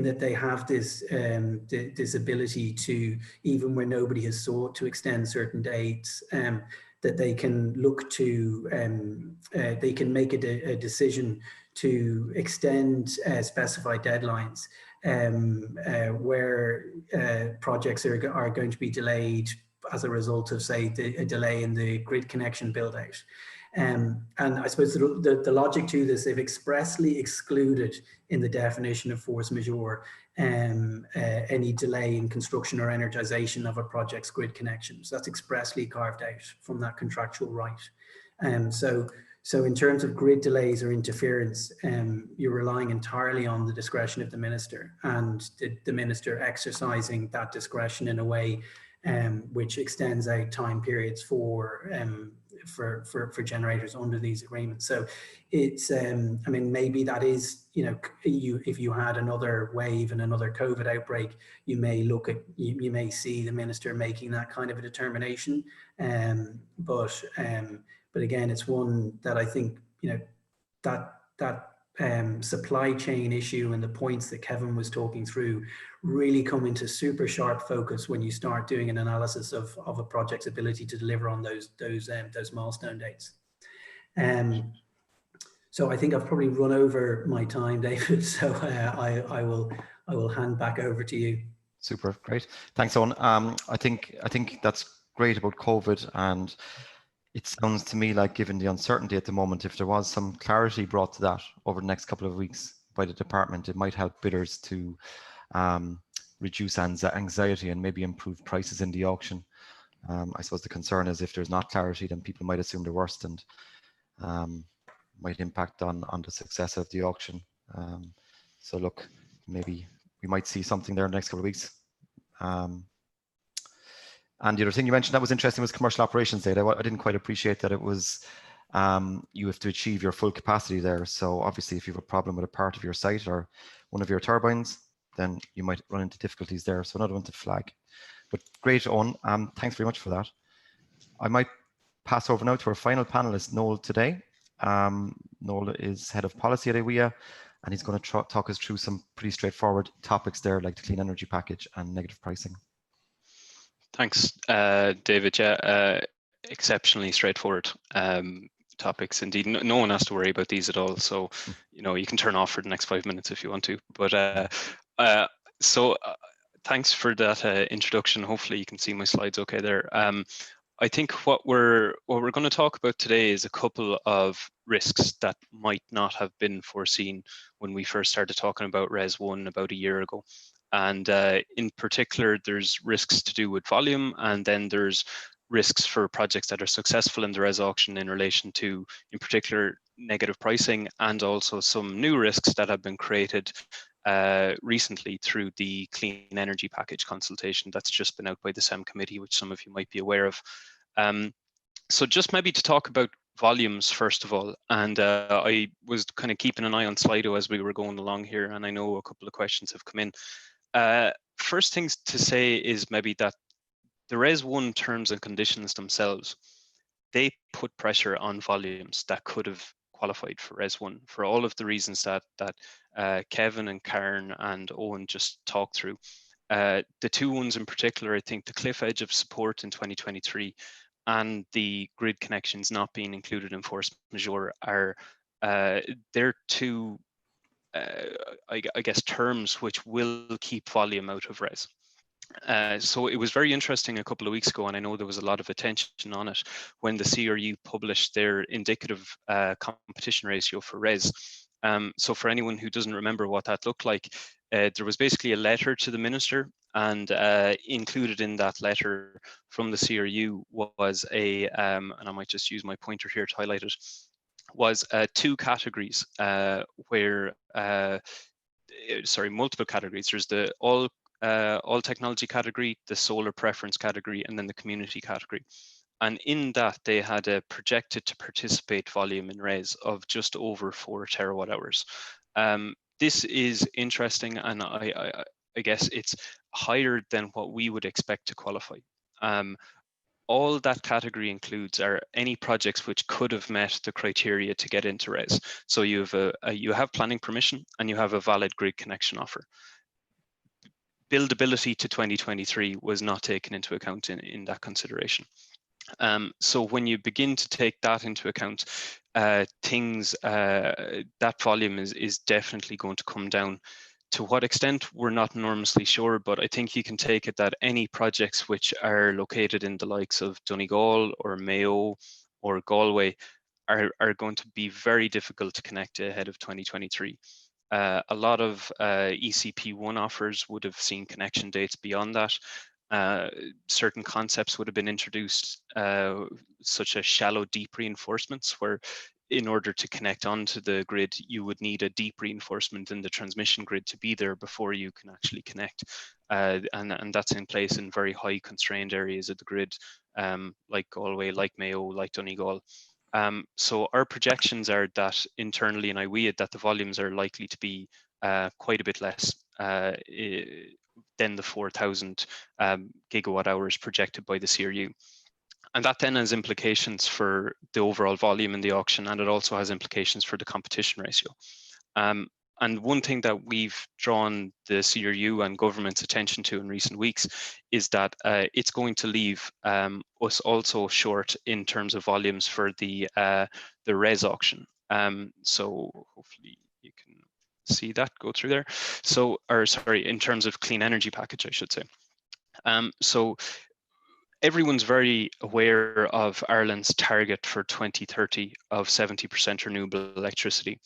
that they have this this ability to, even when nobody has sought to extend certain dates, that they can look to, they can make a decision to extend specified deadlines where projects are going to be delayed as a result of, say, a delay in the grid connection build out. And I suppose the logic to this, they've expressly excluded in the definition of force majeure any delay in construction or energization of a project's grid connection. So that's expressly carved out from that contractual right. So in terms of grid delays or interference, you're relying entirely on the discretion of the minister, and the minister exercising that discretion in a way which extends out time periods for generators under these agreements. So it's, I mean, maybe that is, you know, if you had another wave and another COVID outbreak, you may look at, you may see the minister making that kind of a determination. But again, it's one that I think, you know, that supply chain issue and the points that Kevin was talking through really come into super sharp focus when you start doing an analysis of a project's ability to deliver on those milestone dates. So I think I've probably run over my time, David. So I will hand back over to you. Super, great. Thanks, Owen. I think that's great about COVID, and it sounds to me like, given the uncertainty at the moment, if there was some clarity brought to that over the next couple of weeks by the department, it might help bidders to reduce anxiety and maybe improve prices in the auction. I suppose the concern is if there's not clarity, then people might assume the worst and might impact on the success of the auction. So look, maybe we might see something there in the next couple of weeks. And the other thing you mentioned that was interesting was commercial operations data. I didn't quite appreciate that it was, you have to achieve your full capacity there. So obviously if you have a problem with a part of your site or one of your turbines, then you might run into difficulties there. So another one to flag. But great, Owen. Thanks very much for that. I might pass over now to our final panelist, Noel, today. Noel is head of policy at AWEA, and he's going to talk us through some pretty straightforward topics there, like the clean energy package and negative pricing. Thanks, David. Yeah, exceptionally straightforward topics indeed. No one has to worry about these at all. So, you know, you can turn off for the next 5 minutes if you want to. But thanks for that introduction. Hopefully, you can see my slides okay there. I think what we're going to talk about today is a couple of risks that might not have been foreseen when we first started talking about RESS 1 about a year ago. And in particular, there's risks to do with volume, and then there's risks for projects that are successful in the RESS auction in relation to, in particular, negative pricing, and also some new risks that have been created recently through the clean energy package consultation that's just been out by the SEM committee, which some of you might be aware of. So just maybe to talk about volumes first of all, and I was kind of keeping an eye on Slido as we were going along here, and I know a couple of questions have come in. First things to say is maybe that the RESS 1 terms and conditions themselves, they put pressure on volumes that could have qualified for RESS 1 for all of the reasons that Kevin and Karen and Owen just talked through. The two ones in particular, I think the cliff edge of support in 2023 and the grid connections not being included in force majeure are they're two I guess terms which will keep volume out of RESS. So it was very interesting a couple of weeks ago, and I know there was a lot of attention on it when the CRU published their indicative competition ratio for RESS. So for anyone who doesn't remember what that looked like, there was basically a letter to the minister, and included in that letter from the CRU was a, and I might just use my pointer here to highlight it, was two categories where, sorry, multiple categories. There's the all technology category, the solar preference category, and then the community category. And in that, they had a projected to participate volume in RESS of just over 4 terawatt hours. This is interesting, and I guess it's higher than what we would expect to qualify. All that category includes are any projects which could have met the criteria to get into RESS. So you have planning permission and you have a valid grid connection offer. Buildability to 2023 was not taken into account in that consideration. So when you begin to take that into account, that volume is definitely going to come down. To what extent, we're not enormously sure, but I think you can take it that any projects which are located in the likes of Donegal or Mayo or Galway are going to be very difficult to connect ahead of 2023. A lot of ECP1 offers would have seen connection dates beyond that. Certain concepts would have been introduced, such as shallow deep reinforcements, where in order to connect onto the grid, you would need a deep reinforcement in the transmission grid to be there before you can actually connect. And that's in place in very high constrained areas of the grid, like Galway, like Mayo, like Donegal. So our projections are that internally in IWEA that the volumes are likely to be quite a bit less than the 4,000 gigawatt hours projected by the CRU. And that then has implications for the overall volume in the auction, and it also has implications for the competition ratio. And one thing that we've drawn the CRU and government's attention to in recent weeks is that it's going to leave us also short in terms of volumes for the RESS auction. So hopefully you can see that go through there. So, or sorry, in terms of clean energy package, I should say. So everyone's very aware of Ireland's target for 2030 of 70% renewable electricity.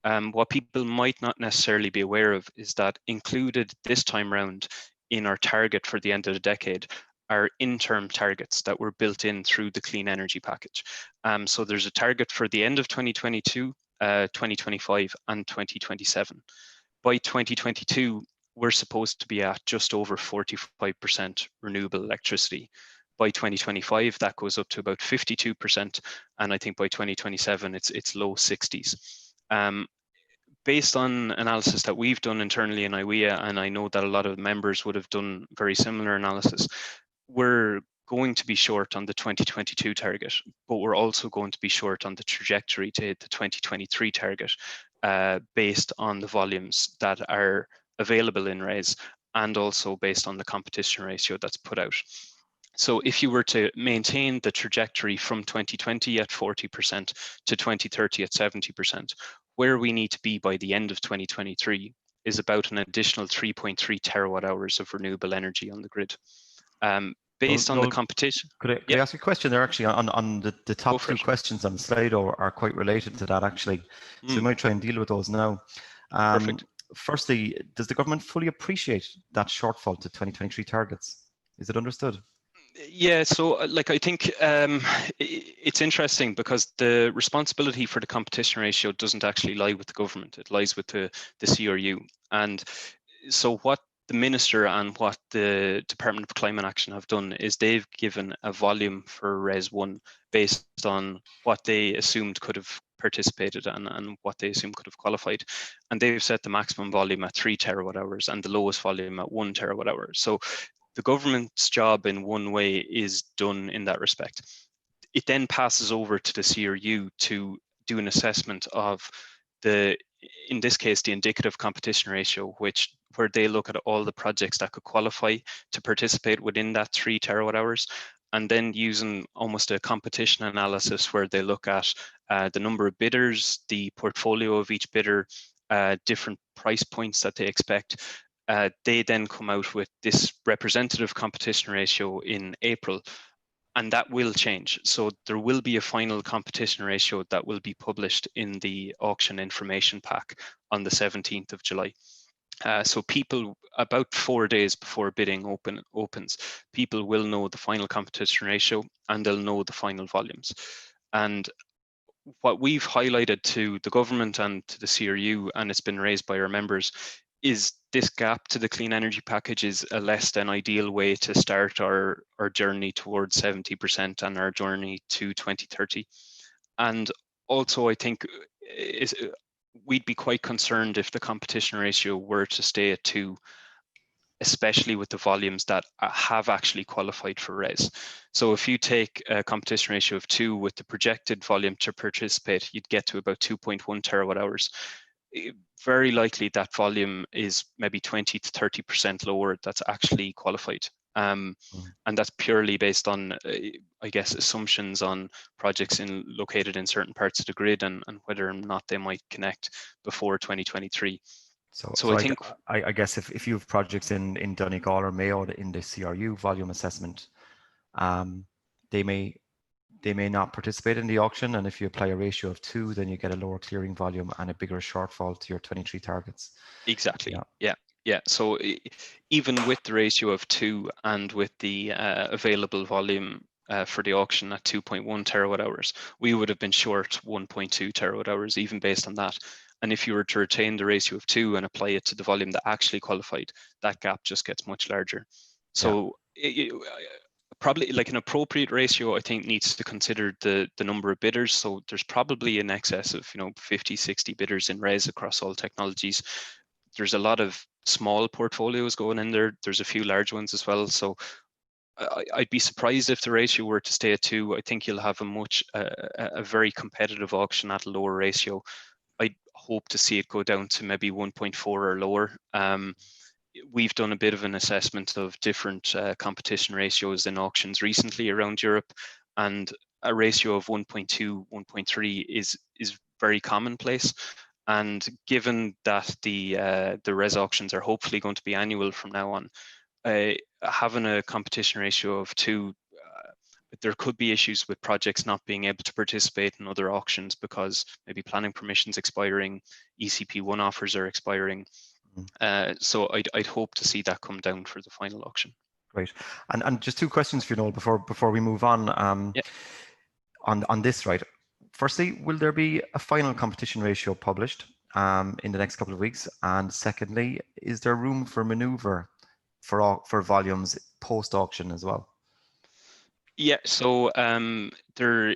What people might not necessarily be aware of is that included this time round in our target for the end of the decade are interim targets that were built in through the clean energy package. So there's a target for the end of 2022, 2025 and 2027. By 2022, we're supposed to be at just over 45% renewable electricity. By 2025, that goes up to about 52%, and I think by 2027, it's low 60s. Based on analysis that we've done internally in IWEA, and I know that a lot of members would have done very similar analysis, we're going to be short on the 2022 target, but we're also going to be short on the trajectory to hit the 2023 target based on the volumes that are available in RESS and also based on the competition ratio that's put out. So if you were to maintain the trajectory from 2020 at 40% to 2030 at 70%, where we need to be by the end of 2023 is about an additional 3.3 terawatt hours of renewable energy on the grid. Based on the competition. Could I ask a question there actually on the top two questions on the slide are quite related to that actually. So we might try and deal with those now. Perfect. Firstly, does the government fully appreciate that shortfall to 2023 targets? Is it understood? Yeah, so like I think it's interesting because the responsibility for the competition ratio doesn't actually lie with the government. It lies with the CRU. And so what the Minister and what the Department of Climate Action have done is they've given a volume for RES 1 based on what they assumed could have participated and what they assumed could have qualified. And they've set the maximum volume at 3 terawatt hours and the lowest volume at 1 terawatt hour. So the government's job in one way is done in that respect. It then passes over to the CRU to do an assessment of the, in this case, the indicative competition ratio, where they look at all the projects that could qualify to participate within that 3 terawatt hours, and then using almost a competition analysis where they look at the number of bidders, the portfolio of each bidder, different price points that they expect. They then come out with this representative competition ratio in April, and that will change. So there will be a final competition ratio that will be published in the auction information pack on the 17th of July. So people, about 4 days before bidding opens, people will know the final competition ratio and they'll know the final volumes. And what we've highlighted to the government and to the CRU, and it's been raised by our members, is this gap to the clean energy package is a less than ideal way to start our journey towards 70% and our journey to 2030. And also, I think we'd be quite concerned if the competition ratio were to stay at 2, especially with the volumes that have actually qualified for RESS. So if you take a competition ratio of 2 with the projected volume to participate, you'd get to about 2.1 terawatt hours. Very likely that volume is maybe 20 to 30% lower that's actually qualified. And that's purely based on, I guess, assumptions on projects located in certain parts of the grid and whether or not they might connect before 2023. So I think, I guess if you have projects in Donegal or Mayo in the CRU volume assessment, they may they may not participate in the auction, and if you apply a ratio of 2, then you get a lower clearing volume and a bigger shortfall to your 23 targets. Exactly. Yeah. So even with the ratio of 2 and with the available volume for the auction at 2.1 terawatt hours, we would have been short 1.2 terawatt hours even based on that. And if you were to retain the ratio of 2 and apply it to the volume that actually qualified, that gap just gets much larger. So probably like an appropriate ratio, I think, needs to consider the number of bidders. So there's probably in excess of 50, 60 bidders in RESS across all technologies. There's a lot of small portfolios going in there. There's a few large ones as well. So I'd be surprised if the ratio were to stay at 2. I think you'll have a very competitive auction at a lower ratio. I hope to see it go down to maybe 1.4 or lower. We've done a bit of an assessment of different competition ratios in auctions recently around Europe, and a ratio of 1.2, 1.3 is very commonplace. And given that the RESS auctions are hopefully going to be annual from now on, having a competition ratio of 2, there could be issues with projects not being able to participate in other auctions because maybe planning permissions expiring, ECP1 offers are expiring. So I'd hope to see that come down for the final auction. Great. And just 2 questions for you, Noel, before we move on. On this, right? Firstly, will there be a final competition ratio published in the next couple of weeks? And secondly, is there room for maneuver for volumes post-auction as well? Yeah, so there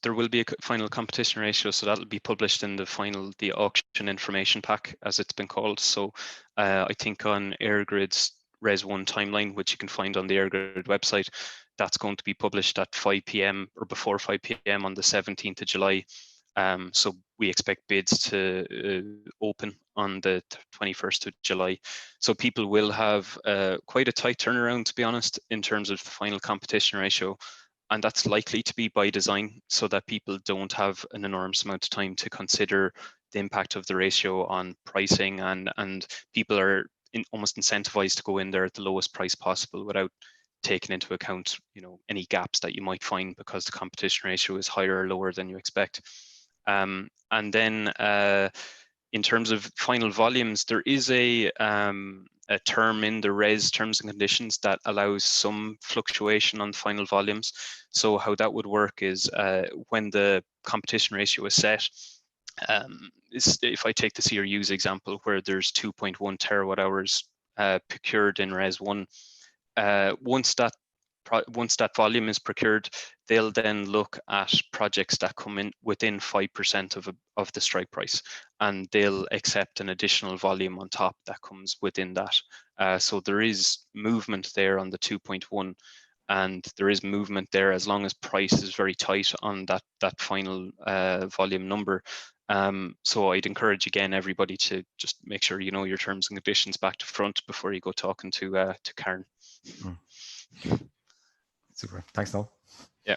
will be a final competition ratio, so that'll be published in the auction information pack, as it's been called. So I think on EirGrid's RES1 timeline, which you can find on the EirGrid website, that's going to be published at 5 p.m. or before 5 p.m. on the 17th of July. So we expect bids to open on the 21st of July. So people will have quite a tight turnaround, to be honest, in terms of the final competition ratio. And that's likely to be by design so that people don't have an enormous amount of time to consider the impact of the ratio on pricing, and people are almost incentivized to go in there at the lowest price possible without taking into account any gaps that you might find because the competition ratio is higher or lower than you expect. And then in terms of final volumes, there is a term in the RESS terms and conditions that allows some fluctuation on final volumes. So how that would work is when the competition ratio is set, if I take the CRU's example where there's 2.1 terawatt hours procured in RES 1, once that volume is procured, they'll then look at projects that come in within 5% of the strike price, and they'll accept an additional volume on top that comes within that. So there is movement there on the 2.1, and there is movement there as long as price is very tight on that final volume number. So I'd encourage again everybody to just make sure you know your terms and conditions back to front before you go talking to Karen. Super. Thanks, Noel. Yeah.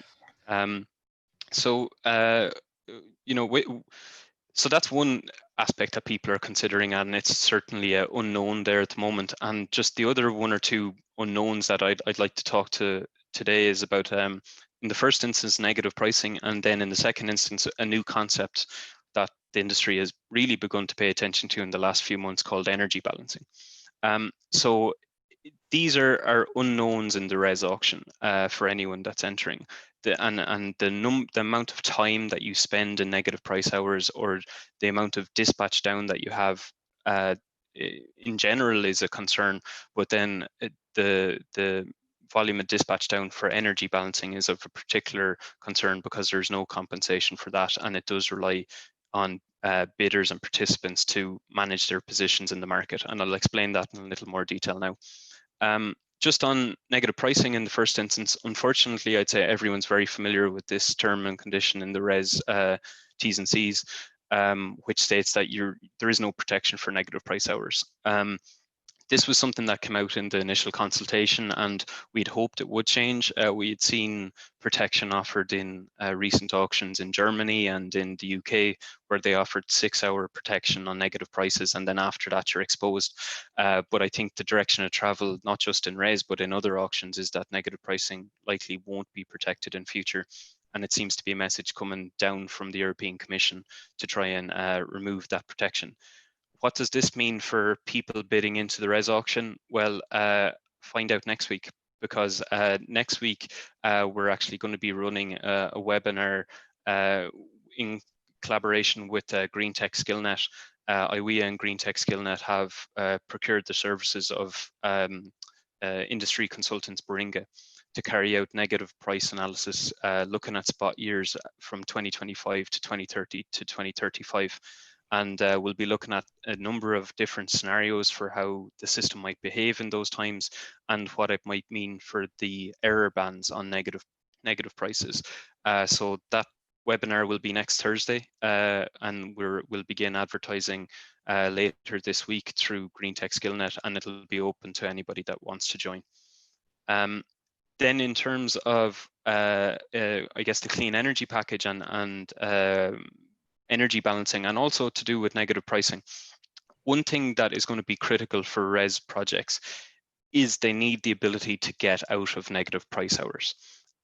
So so that's one aspect that people are considering, and it's certainly an unknown there at the moment. And just the other 1 or 2 unknowns that I'd like to talk to today is about, in the first instance, negative pricing, and then in the second instance, a new concept that the industry has really begun to pay attention to in the last few months called energy balancing. So these are unknowns in the RES auction for anyone that's entering. The amount of time that you spend in negative price hours, or the amount of dispatch down that you have in general is a concern, but then the volume of dispatch down for energy balancing is of a particular concern because there's no compensation for that, and it does rely on bidders and participants to manage their positions in the market. And I'll explain that in a little more detail now. Just on negative pricing in the first instance, unfortunately, I'd say everyone's very familiar with this term and condition in the RES T's and C's, which states that there is no protection for negative price hours. This was something that came out in the initial consultation, and we'd hoped it would change. We had seen protection offered in recent auctions in Germany and in the UK, where they offered 6-hour protection on negative prices, and then after that you're exposed. But I think the direction of travel, not just in RES, but in other auctions, is that negative pricing likely won't be protected in future. And it seems to be a message coming down from the European Commission to try and remove that protection. What does this mean for people bidding into the RESS auction? Well, find out next week, because next week we're actually going to be running a webinar in collaboration with Green Tech SkillNet. IWEA and Green Tech SkillNet have procured the services of industry consultants Baringa to carry out negative price analysis, looking at spot years from 2025 to 2030 to 2035. And we'll be looking at a number of different scenarios for how the system might behave in those times and what it might mean for the error bands on negative prices. So that webinar will be next Thursday, and we'll begin advertising later this week through Green Tech SkillNet, and it'll be open to anybody that wants to join. Then in terms of, I guess, the clean energy package and energy balancing, and also to do with negative pricing, one thing that is going to be critical for RESS projects is they need the ability to get out of negative price hours.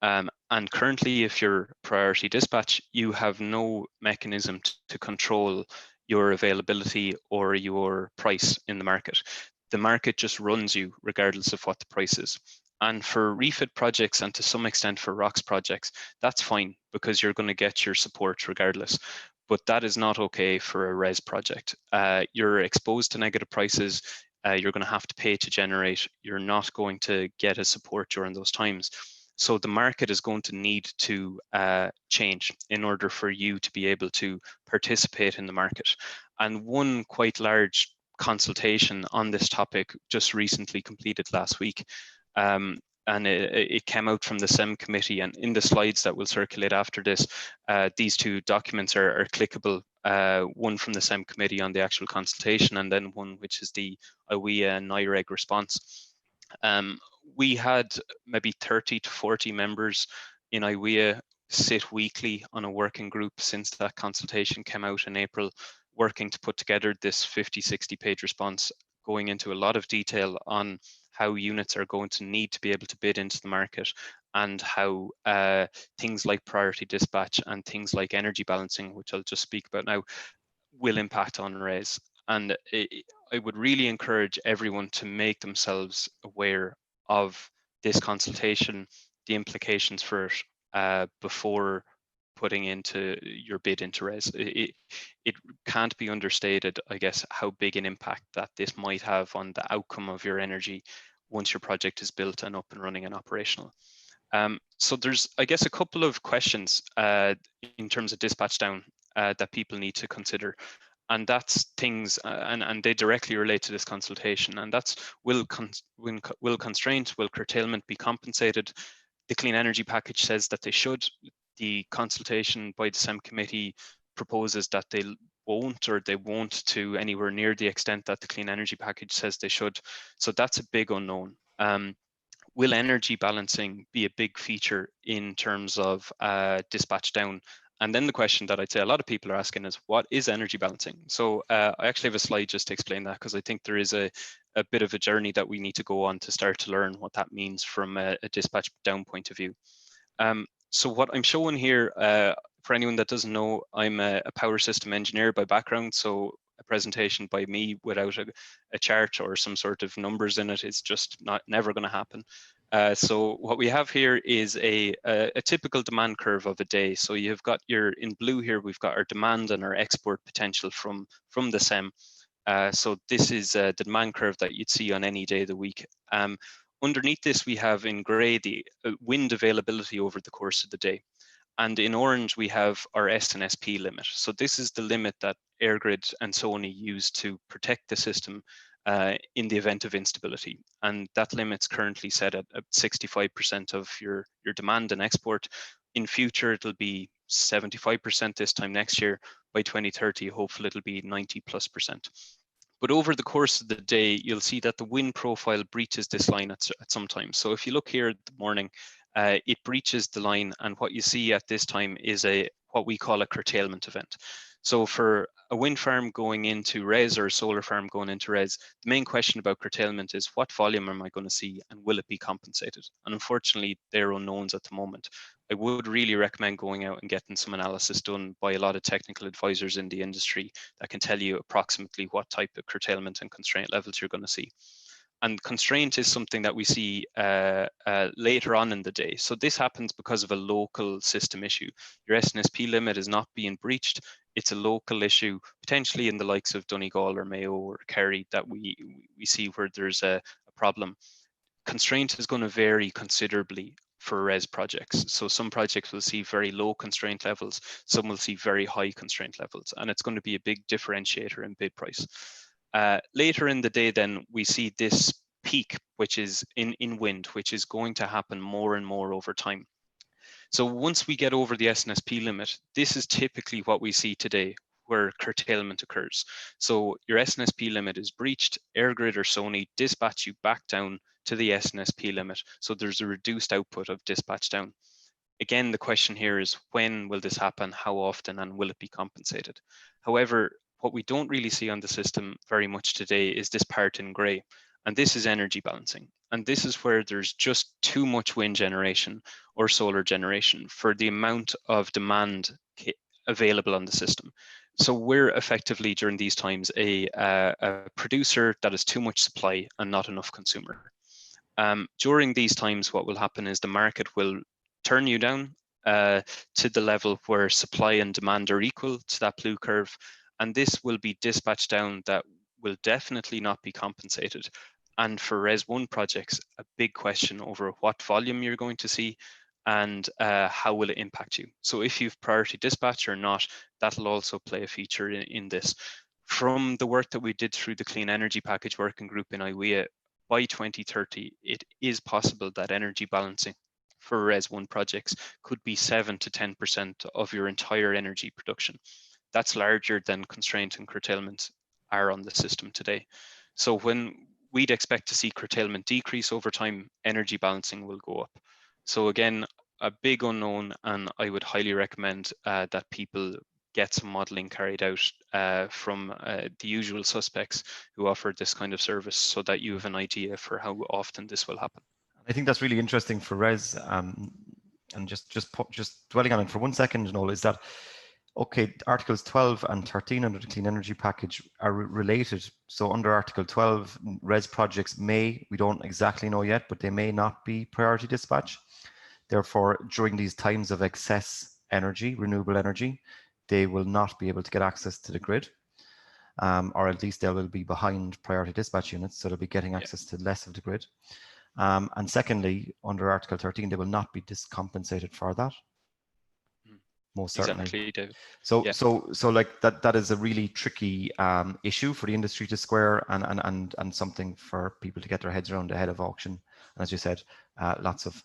And currently, if you're priority dispatch, you have no mechanism to control your availability or your price in the market. The market just runs you regardless of what the price is. And for refit projects, and to some extent for ROCs projects, that's fine, because you're going to get your support regardless. But that is not okay for a RESS project. You're exposed to negative prices. You're going to have to pay to generate. You're not going to get a support during those times. So the market is going to need to change in order for you to be able to participate in the market. And one quite large consultation on this topic just recently completed last week. And it came out from the SEM committee, and in the slides that will circulate after this, these two documents are clickable, one from the SEM committee on the actual consultation, and then one which is the IWEA and NIREG response. We had maybe 30 to 40 members in IWEA sit weekly on a working group since that consultation came out in April, working to put together this 50-60 page response, going into a lot of detail on how units are going to need to be able to bid into the market, and how things like priority dispatch and things like energy balancing, which I'll just speak about now, will impact on RESS. And I would really encourage everyone to make themselves aware of this consultation, the implications for it, before putting into your bid into RESS. It can't be understated, I guess, how big an impact that this might have on the outcome of your energy once your project is built and up and running and operational. So there's, I guess, a couple of questions in terms of dispatch down that people need to consider. And that's things, and they directly relate to this consultation. And that's, will constraint, will curtailment be compensated? The clean energy package says that they should. The consultation by the SEM committee proposes that they won't, or they won't to anywhere near the extent that the clean energy package says they should. So that's a big unknown. Will energy balancing be a big feature in terms of dispatch down? And then the question that I'd say a lot of people are asking is, what is energy balancing? So I actually have a slide just to explain that, because I think there is a bit of a journey that we need to go on to start to learn what that means from a dispatch down point of view. So what I'm showing here, for anyone that doesn't know, I'm a power system engineer by background. So a presentation by me without a chart or some sort of numbers in it is just never going to happen. So what we have here is a typical demand curve of a day. So you've got in blue here, we've got our demand and our export potential from the SEM. So this is the demand curve that you'd see on any day of the week. Underneath this, we have in gray the wind availability over the course of the day. And in orange, we have our S and SP limit. So this is the limit that EirGrid and Sony use to protect the system in the event of instability. And that limit's currently set at 65% of your demand and export. In future, it'll be 75% this time next year. By 2030, hopefully it'll be 90+%. But over the course of the day, you'll see that the wind profile breaches this line at some time. So if you look here at the morning, it breaches the line, and what you see at this time is what we call a curtailment event. So for a wind farm going into RESS or a solar farm going into RESS, the main question about curtailment is what volume am I going to see and will it be compensated? And unfortunately, they're unknowns at the moment. I would really recommend going out and getting some analysis done by a lot of technical advisors in the industry that can tell you approximately what type of curtailment and constraint levels you're going to see. And constraint is something that we see later on in the day. So this happens because of a local system issue. Your SNSP limit is not being breached. It's a local issue, potentially in the likes of Donegal or Mayo or Kerry, that we see where there's a problem. Constraint is going to vary considerably for RESS projects. So some projects will see very low constraint levels, some will see very high constraint levels, and it's going to be a big differentiator in bid price. Later in the day, then we see this peak, which is in wind, which is going to happen more and more over time. So once we get over the SNSP limit, this is typically what we see today, where curtailment occurs. So your SNSP limit is breached, EirGrid or Sony dispatch you back down to the SNSP limit. So there's a reduced output of dispatch down. Again, the question here is when will this happen, how often, and will it be compensated? However, what we don't really see on the system very much today is this part in gray, and this is energy balancing. And this is where there's just too much wind generation or solar generation for the amount of demand available on the system. So we're effectively during these times a producer that has too much supply and not enough consumer. During these times, what will happen is the market will turn you down to the level where supply and demand are equal to that blue curve. And this will be dispatched down that will definitely not be compensated. And for RESS 1 projects, a big question over what volume you're going to see and how will it impact you. So if you've priority dispatch or not, that'll also play a feature in this. From the work that we did through the Clean Energy Package Working Group in IWEA, by 2030, it is possible that energy balancing for RESS 1 projects could be 7 to 10% of your entire energy production. That's larger than constraint and curtailment are on the system today. So when we'd expect to see curtailment decrease over time, energy balancing will go up. So again, a big unknown, and I would highly recommend that people get some modeling carried out from the usual suspects who offer this kind of service so that you have an idea for how often this will happen. I think that's really interesting for RESS, and just dwelling on it for 1 second, Noel, is that, okay, Articles 12 and 13 under the Clean Energy Package are related. So under Article 12, RESS projects may, we don't exactly know yet, but they may not be priority dispatch. Therefore, during these times of excess energy, renewable energy, they will not be able to get access to the grid, or at least they will be behind priority dispatch units, so they'll be getting access to less of the grid. And secondly, under Article 13, they will not be discompensated for that. Most certainly. Exactly, David. So like that is a really tricky issue for the industry to square, and something for people to get their heads around ahead of auction. And as you said, lots of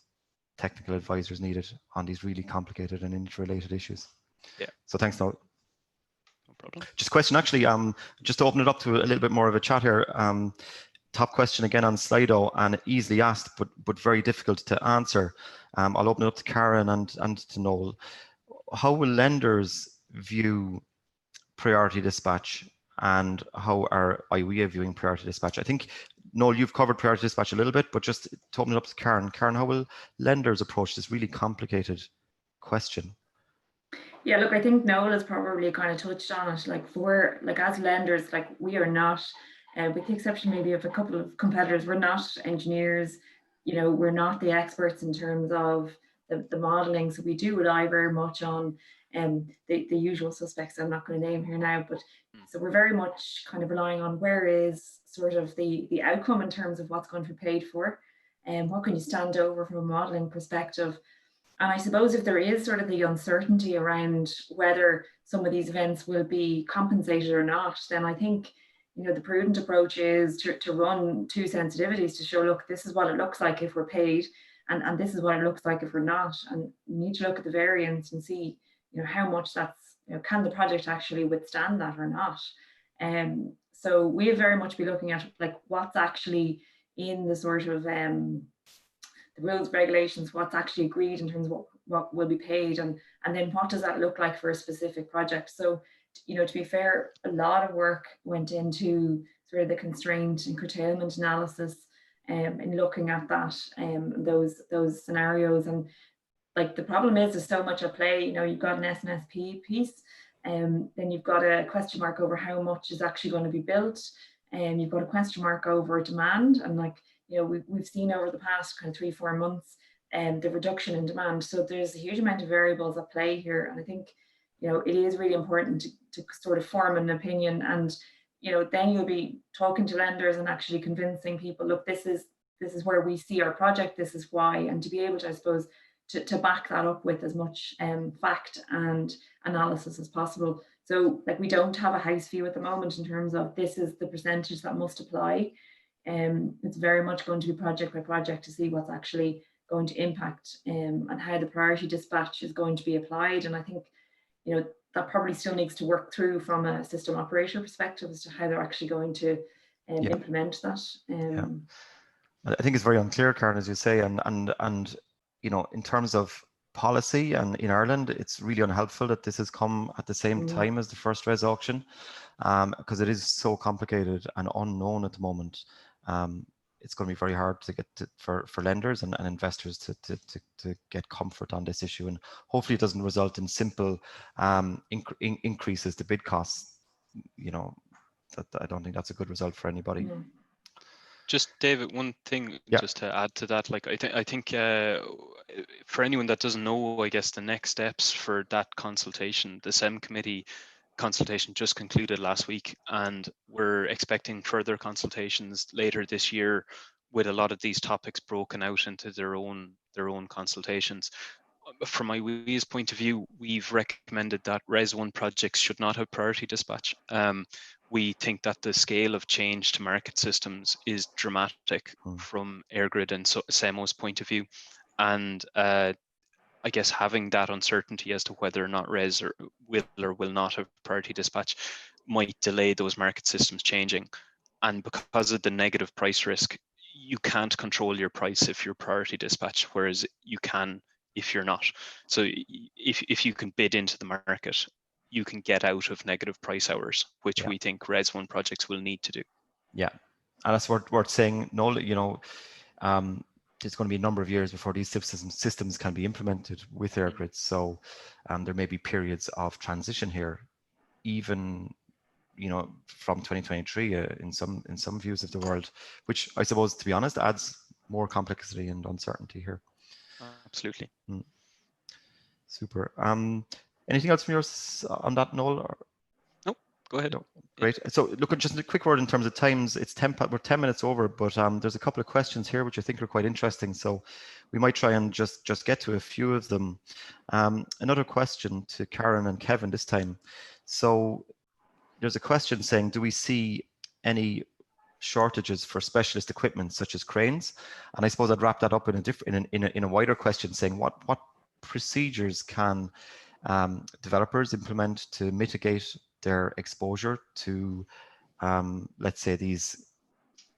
technical advisors needed on these really complicated and interrelated issues. Yeah. So thanks, Noel. No problem. Just a question, actually, just to open it up to a little bit more of a chat here. Top question again on Slido, and easily asked, but very difficult to answer. I'll open it up to Karen and to Noel. How will lenders view priority dispatch, and how are IWEA viewing priority dispatch? I think, Noel, you've covered priority dispatch a little bit, but just to open it up to Karen. Karen, how will lenders approach this really complicated question? Yeah, look, I think Noel has probably kind of touched on it. Like as lenders, like we are not, with the exception maybe of a couple of competitors, we're not engineers. You know, we're not the experts in terms of the modeling. So we do rely very much on the usual suspects I'm not going to name here now, but so we're very much kind of relying on where is sort of the outcome in terms of what's going to be paid for, and what can you stand over from a modeling perspective. And I suppose if there is sort of the uncertainty around whether some of these events will be compensated or not, then I think, you know, the prudent approach is to run two sensitivities to show, look, this is what it looks like if we're paid, and this is what it looks like if we're not. And you need to look at the variance and see, you know, how much that's, you know, can the project actually withstand that or not? So we'll very much be looking at like what's actually in the sort of the rules, regulations, what's actually agreed in terms of what will be paid, and then what does that look like for a specific project. So to be fair, a lot of work went into sort of the constraint and curtailment analysis in looking at that, those scenarios. And like the problem is there's so much at play. You've got an SNSP piece, then you've got a question mark over how much is actually going to be built, and you've got a question mark over demand. And like, we've seen over the past kind of 3-4 months the reduction in demand. So there's a huge amount of variables at play here. And I think, it is really important to sort of form an opinion, and, then you'll be talking to lenders and actually convincing people, look, this is where we see our project, this is why, and to be able to, I suppose, to back that up with as much fact and analysis as possible. So like, we don't have a house view at the moment in terms of this is the percentage that must apply. It's very much going to be project by project to see what's actually going to impact and how the priority dispatch is going to be applied. And I think, that probably still needs to work through from a system operator perspective as to how they're actually going to implement that. I think it's very unclear, Karen, as you say, and in terms of policy, and in Ireland, it's really unhelpful that this has come at the same time as the first RESS auction, because it is so complicated and unknown at the moment. It's going to be very hard to get for lenders and investors to get comfort on this issue, and hopefully it doesn't result in simple increases to bid costs. That I don't think that's a good result for anybody. Just David, one thing just to add to that, like I think for anyone that doesn't know, I guess the next steps for that consultation, the SEM committee consultation just concluded last week, and we're expecting further consultations later this year with a lot of these topics broken out into their own consultations. From my WE's point of view, we've recommended that Res 1 projects should not have priority dispatch. We think that the scale of change to market systems is dramatic from EirGrid and SEMO's point of view, and I guess having that uncertainty as to whether or not RES will or will not have priority dispatch might delay those market systems changing. And because of the negative price risk, you can't control your price if you're priority dispatch, whereas you can if you're not. So if you can bid into the market, you can get out of negative price hours, which we think RES 1 projects will need to do. Yeah, and that's worth saying. No, it's going to be a number of years before these systems can be implemented with EirGrid. So there may be periods of transition here, even from 2023 in some views of the world, which I suppose, to be honest, adds more complexity and uncertainty here. Absolutely. Super. Anything else from yours on that, Noel? Or? Nope. Go ahead. No. Great. So look, just a quick word in terms of times. We're 10 minutes over, but there's a couple of questions here which I think are quite interesting. So we might try and just get to a few of them. Another question to Karen and Kevin this time. So there's a question saying, do we see any shortages for specialist equipment such as cranes? And I suppose I'd wrap that up in a wider question, saying what procedures can developers implement to mitigate their exposure to, let's say, these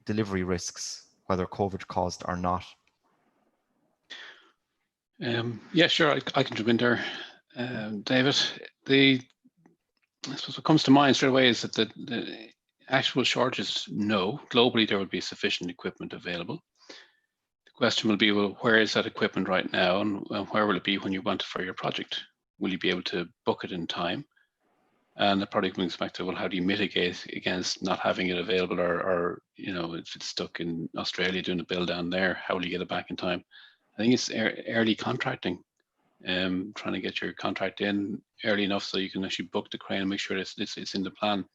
delivery risks, whether COVID caused or not? Yeah, sure, I can jump in there, David. I suppose what comes to mind straight away is that the actual shortages, no. Globally, there would be sufficient equipment available. The question will be, well, where is that equipment right now, and where will it be when you want it for your project? Will you be able to book it in time? And that probably brings back to, well, how do you mitigate against not having it available, or if it's stuck in Australia doing a build down there, how will you get it back in time? I think it's early contracting, trying to get your contract in early enough so you can actually book the crane and make sure it's in the plan.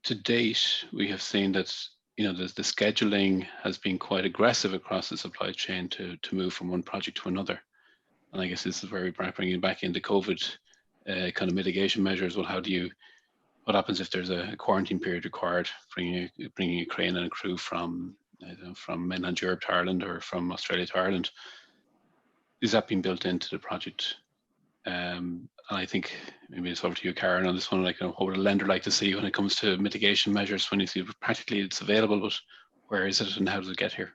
To date, we have seen that the scheduling has been quite aggressive across the supply chain to move from one project to another. And I guess this is where we bring back into COVID kind of mitigation measures. Well, what happens if there's a quarantine period required, bringing a crane and a crew from mainland Europe to Ireland or from Australia to Ireland? Is that being built into the project? And I think maybe it's over to you, Karen, on this one. Like, what would a lender like to see when it comes to mitigation measures, when you see practically it's available, but where is it and how does it get here?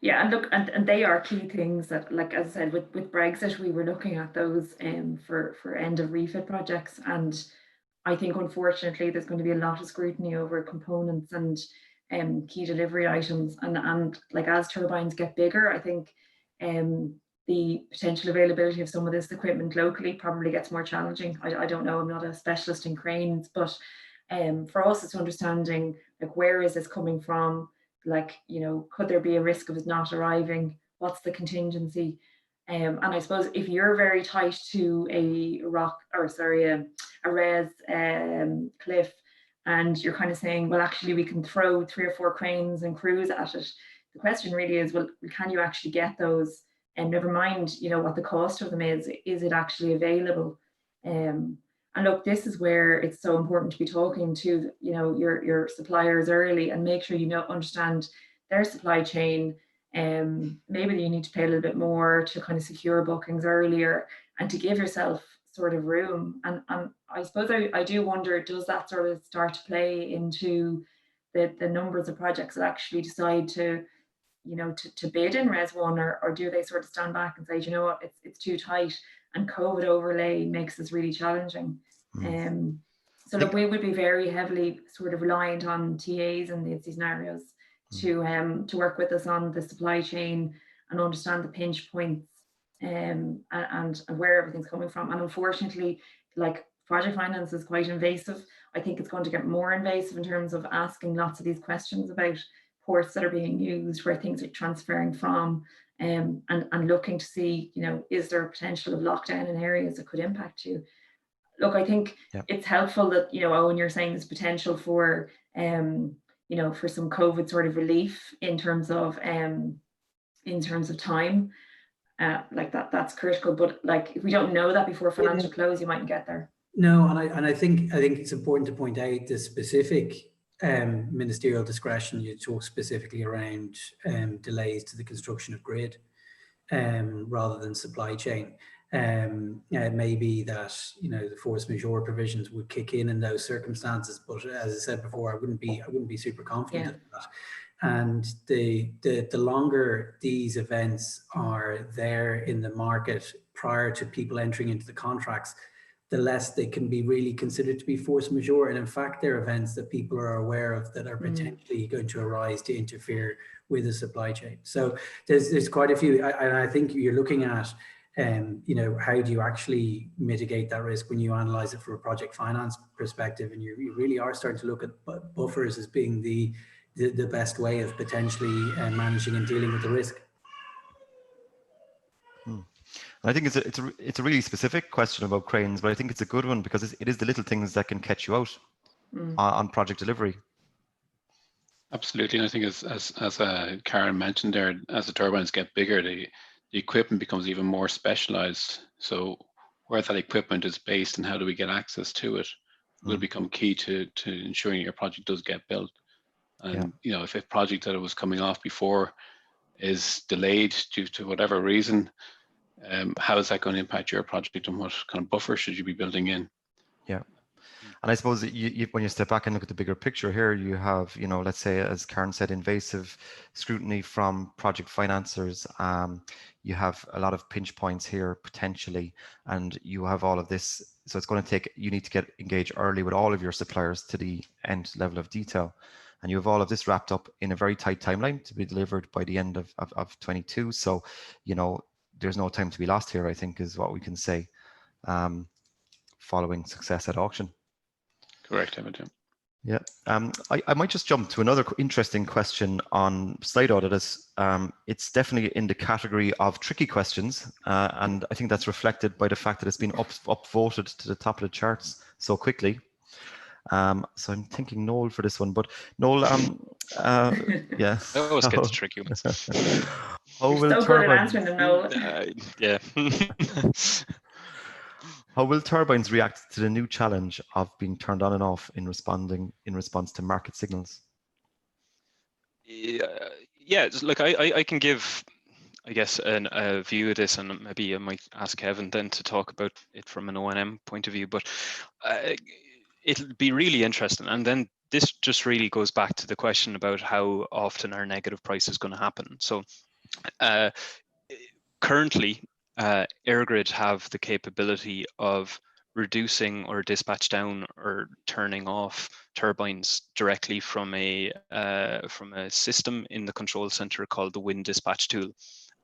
Yeah, and look, and they are key things that, like as I said, with Brexit, we were looking at those for end of refit projects, and I think unfortunately there's going to be a lot of scrutiny over components and key delivery items, and like as turbines get bigger, I think the potential availability of some of this equipment locally probably gets more challenging. I don't know, I'm not a specialist in cranes, but for us it's understanding like where is this coming from, like, you know, could there be a risk of it not arriving? What's the contingency? And I suppose if you're very tight to a RESS cliff, and you're kind of saying, well, actually, we can throw 3 or 4 cranes and crews at it. The question really is, well, can you actually get those? And never mind, you know, what the cost of them is it actually available? And look, this is where it's so important to be talking to, you know, your suppliers early and make sure you know understand their supply chain. Maybe you need to pay a little bit more to kind of secure bookings earlier and to give yourself sort of room. And I suppose I do wonder, does that sort of start to play into the numbers of projects that actually decide to, you know, to bid in Res 1, or do they sort of stand back and say, you know what, it's too tight, and COVID overlay makes this really challenging. So look, we would be very heavily sort of reliant on TAs in these scenarios to work with us on the supply chain and understand the pinch points and where everything's coming from. And unfortunately, like, project finance is quite invasive. I think it's going to get more invasive in terms of asking lots of these questions about ports that are being used, where things are transferring from, and looking to see, you know, is there a potential of lockdown in areas that could impact you? Look, I think it's helpful that, you know, Owen, you're saying there's potential for, you know, for some COVID sort of relief in terms of time. Like that's critical. But like, if we don't know that before financial close, you mightn't get there. No, and I think it's important to point out the specific ministerial discretion. You talk specifically around delays to the construction of grid rather than supply chain. It may be that, you know, the force majeure provisions would kick in those circumstances, but as I said before, I wouldn't be super confident in that. And the longer these events are there in the market prior to people entering into the contracts, the less they can be really considered to be force majeure. And in fact, they're events that people are aware of that are potentially going to arise to interfere with the supply chain. So there's quite a few, and I think you're looking at, you know, how do you actually mitigate that risk when you analyze it from a project finance perspective, and you really are starting to look at buffers as being the best way of potentially managing and dealing with the risk. I think it's a really specific question about cranes, but I think it's a good one because it is the little things that can catch you out on project delivery. Absolutely, and I think as Karen mentioned there, as the turbines get bigger, the equipment becomes even more specialized. So where that equipment is based and how do we get access to it will become key to ensuring your project does get built. And you know, if a project that was coming off before is delayed due to whatever reason, how is that going to impact your project, and what kind of buffer should you be building in? Yeah. And I suppose when you step back and look at the bigger picture here, you have, you know, let's say, as Karen said, invasive scrutiny from project financiers. You have a lot of pinch points here potentially, and you have all of this. So it's going to take, you need to get engaged early with all of your suppliers to the end level of detail. And you have all of this wrapped up in a very tight timeline to be delivered by the end of 22. So, you know, there's no time to be lost here, I think, is what we can say, following success at auction. Correct, Evan. Yeah, I might just jump to another interesting question on slide audit. It's definitely in the category of tricky questions, and I think that's reflected by the fact that it's been up-voted to the top of the charts so quickly. So I'm thinking Noel for this one, but Noel, yeah. I always get the tricky ones. How will so good at answering them, Noel. Yeah. How will turbines react to the new challenge of being turned on and off in response to market signals? Yeah, look, I can give, I guess, a view of this, and maybe I might ask Kevin then to talk about it from an O&M point of view, but it'll be really interesting. And then this just really goes back to the question about how often our negative price is going to happen. So Currently, EirGrid have the capability of reducing or dispatch down or turning off turbines directly from a system in the control center called the wind dispatch tool.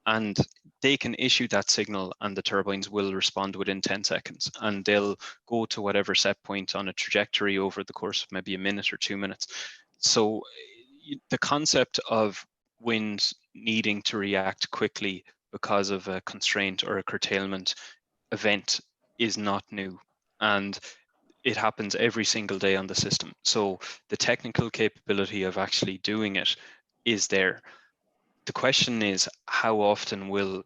And they can issue that signal and the turbines will respond within 10 seconds, and they'll go to whatever set point on a trajectory over the course of maybe a minute or 2 minutes. So the concept of wind needing to react quickly because of a constraint or a curtailment event is not new, and it happens every single day on the system. So the technical capability of actually doing it is there. The question is, how often will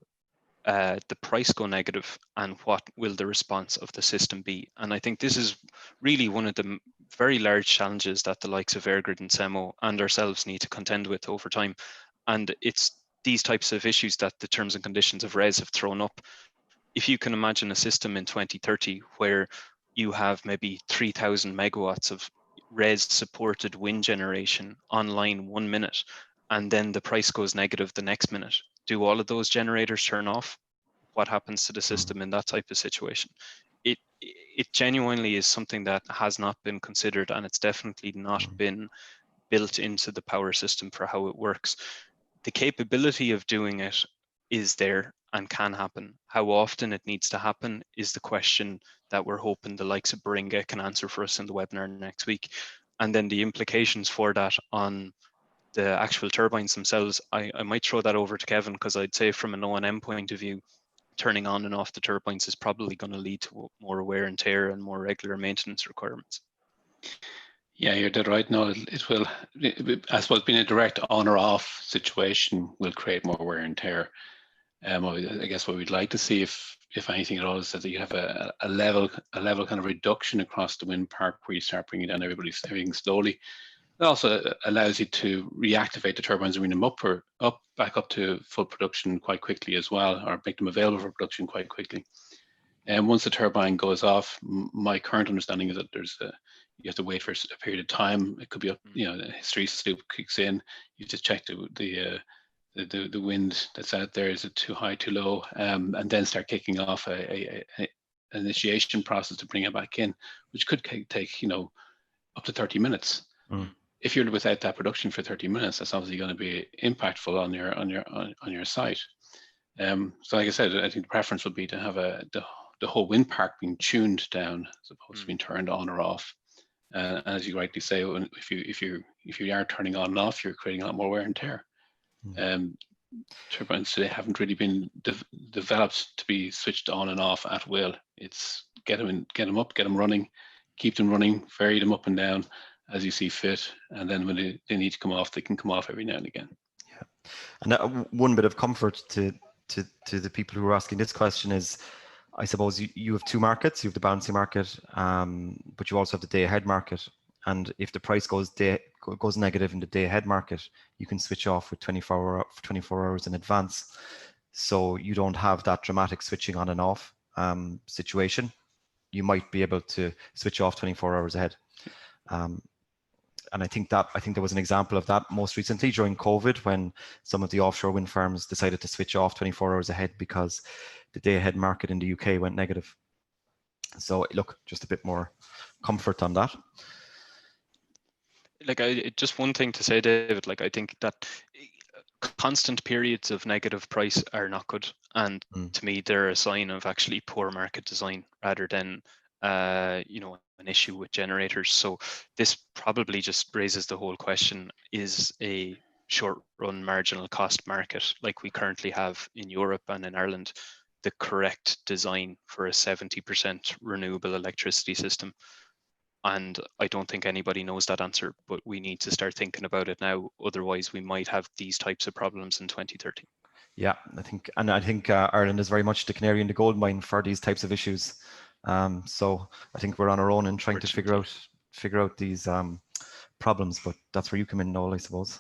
the price go negative, and what will the response of the system be? And I think this is really one of the very large challenges that the likes of EirGrid and SEMO and ourselves need to contend with over time. And it's these types of issues that the terms and conditions of RESS have thrown up. If you can imagine a system in 2030 where you have maybe 3,000 megawatts of RESS supported wind generation online 1 minute, and then the price goes negative the next minute, do all of those generators turn off? What happens to the system in that type of situation? It genuinely is something that has not been considered, and it's definitely not been built into the power system for how it works. The capability of doing it is there and can happen. How often it needs to happen is the question that we're hoping the likes of Baringa can answer for us in the webinar next week. And then the implications for that on the actual turbines themselves, I might throw that over to Kevin, because I'd say from an O&M point of view, turning on and off the turbines is probably going to lead to more wear and tear and more regular maintenance requirements. Yeah, you're dead right. No, it will, I suppose, being a direct on or off situation will create more wear and tear. I guess what we'd like to see, if anything at all, is that you have a level kind of reduction across the wind park, where you start bringing down everything slowly. It also allows you to reactivate the turbines and bring them back up to full production quite quickly as well, or make them available for production quite quickly. And once the turbine goes off, my current understanding is that you have to wait for a period of time. It could be up, the hysteresis loop kicks in. You just check the wind that's out there, is it too high, too low, and then start kicking off an initiation process to bring it back in, which could take up to 30 minutes. If you're without that production for 30 minutes, that's obviously going to be impactful on your site. So like I said, I think the preference would be to have the whole wind park being tuned down as opposed to being turned on or off. And as you rightly say, if you are turning on and off, you're creating a lot more wear and tear. Turbines today haven't really been developed to be switched on and off at will. It's get them up, get them running, keep them running, vary them up and down as you see fit, and then when they need to come off, they can come off every now and again. Yeah, and one bit of comfort to the people who are asking this question is, I suppose you have two markets. You have the balancing market, but you also have the day ahead market. And if the price goes negative in the day ahead market, you can switch off with 24 hours in advance. So you don't have that dramatic switching on and off situation. You might be able to switch off 24 hours ahead. And I think there was an example of that most recently during COVID, when some of the offshore wind farms decided to switch off 24 hours ahead because the day ahead market in the UK went negative. So look, just a bit more comfort on that. Just one thing to say, David, I think that constant periods of negative price are not good. And to me, they're a sign of actually poor market design rather than an issue with generators. So this probably just raises the whole question: is a short run marginal cost market like we currently have in Europe and in Ireland the correct design for a 70% renewable electricity system? And I don't think anybody knows that answer, but we need to start thinking about it now. Otherwise, we might have these types of problems in 2030. Yeah, I think Ireland is very much the canary in the gold mine for these types of issues. So I think we're on our own in trying to figure out these problems, but that's where you come in, Noel, I suppose.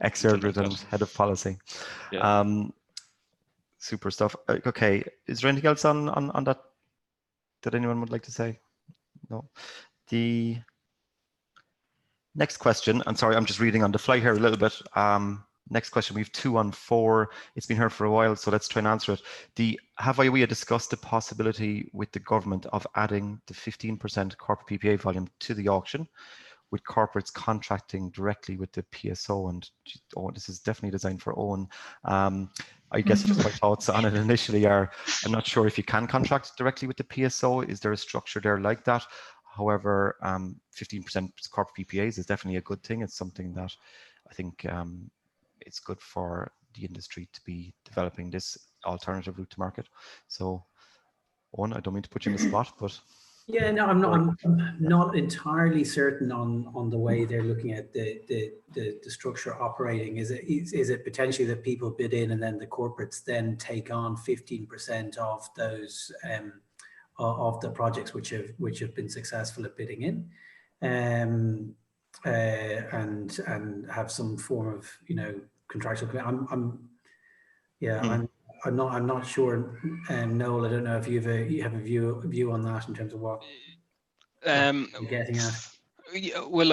Ex-EirGrid and head of policy. Yeah. Super stuff. Okay, is there anything else on that that anyone would like to say? No. The next question, and sorry, I'm just reading on the fly here a little bit. next question, we have 2 on 4. It's been here for a while, so let's try and answer it. Have IWEA discussed the possibility with the government of adding the 15% corporate PPA volume to the auction, with corporates contracting directly with the PSO? And this is definitely designed for Owen. I guess just my thoughts on it initially are, I'm not sure if you can contract directly with the PSO. Is there a structure there like that? However, 15% corporate PPAs is definitely a good thing. It's something that I think it's good for the industry to be developing this alternative route to market. So, Owen, I don't mean to put you in the spot, but yeah, no, I'm not entirely certain on the way they're looking at the structure operating. Is it potentially that people bid in and then the corporates then take on 15% of those of the projects which have been successful at bidding in, and have some form of contractual. I'm not sure, Noel. I don't know if you have a view on that in terms of what you're getting at. Yeah, well,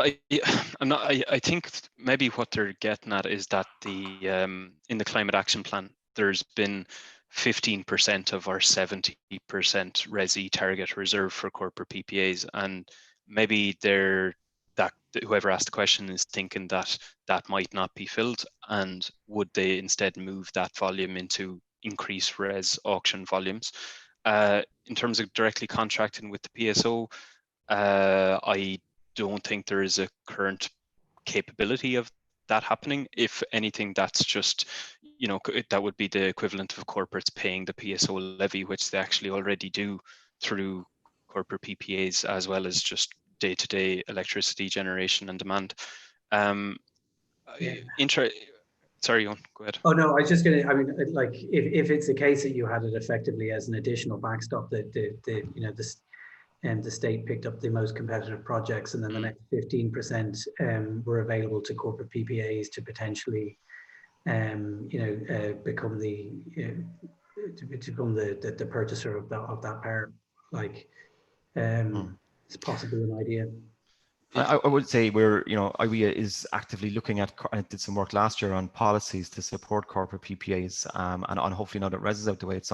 I'm not. I think maybe what they're getting at is that in the climate action plan, there's been 15% of our 70% RESI target reserved for corporate PPAs, and maybe that whoever asked the question is thinking that that might not be filled, and would they instead move that volume into increased RES auction volumes? In terms of directly contracting with the PSO, I don't think there is a current capability of that happening. If anything, that's just, that would be the equivalent of corporates paying the PSO levy, which they actually already do through corporate PPAs, as well as just day-to-day electricity generation and demand. Sorry, Ewan, go ahead. Oh no, I was just going to. I mean, like if it's the case that you had it effectively as an additional backstop, that the state picked up the most competitive projects, and then the next 15% were available to corporate PPAs to potentially, become the purchaser of that power. Like, it's possibly an idea. I would say IWEA is actively looking at, and did some work last year on policies to support corporate PPAs, and hopefully now that RESS is out of the way, it's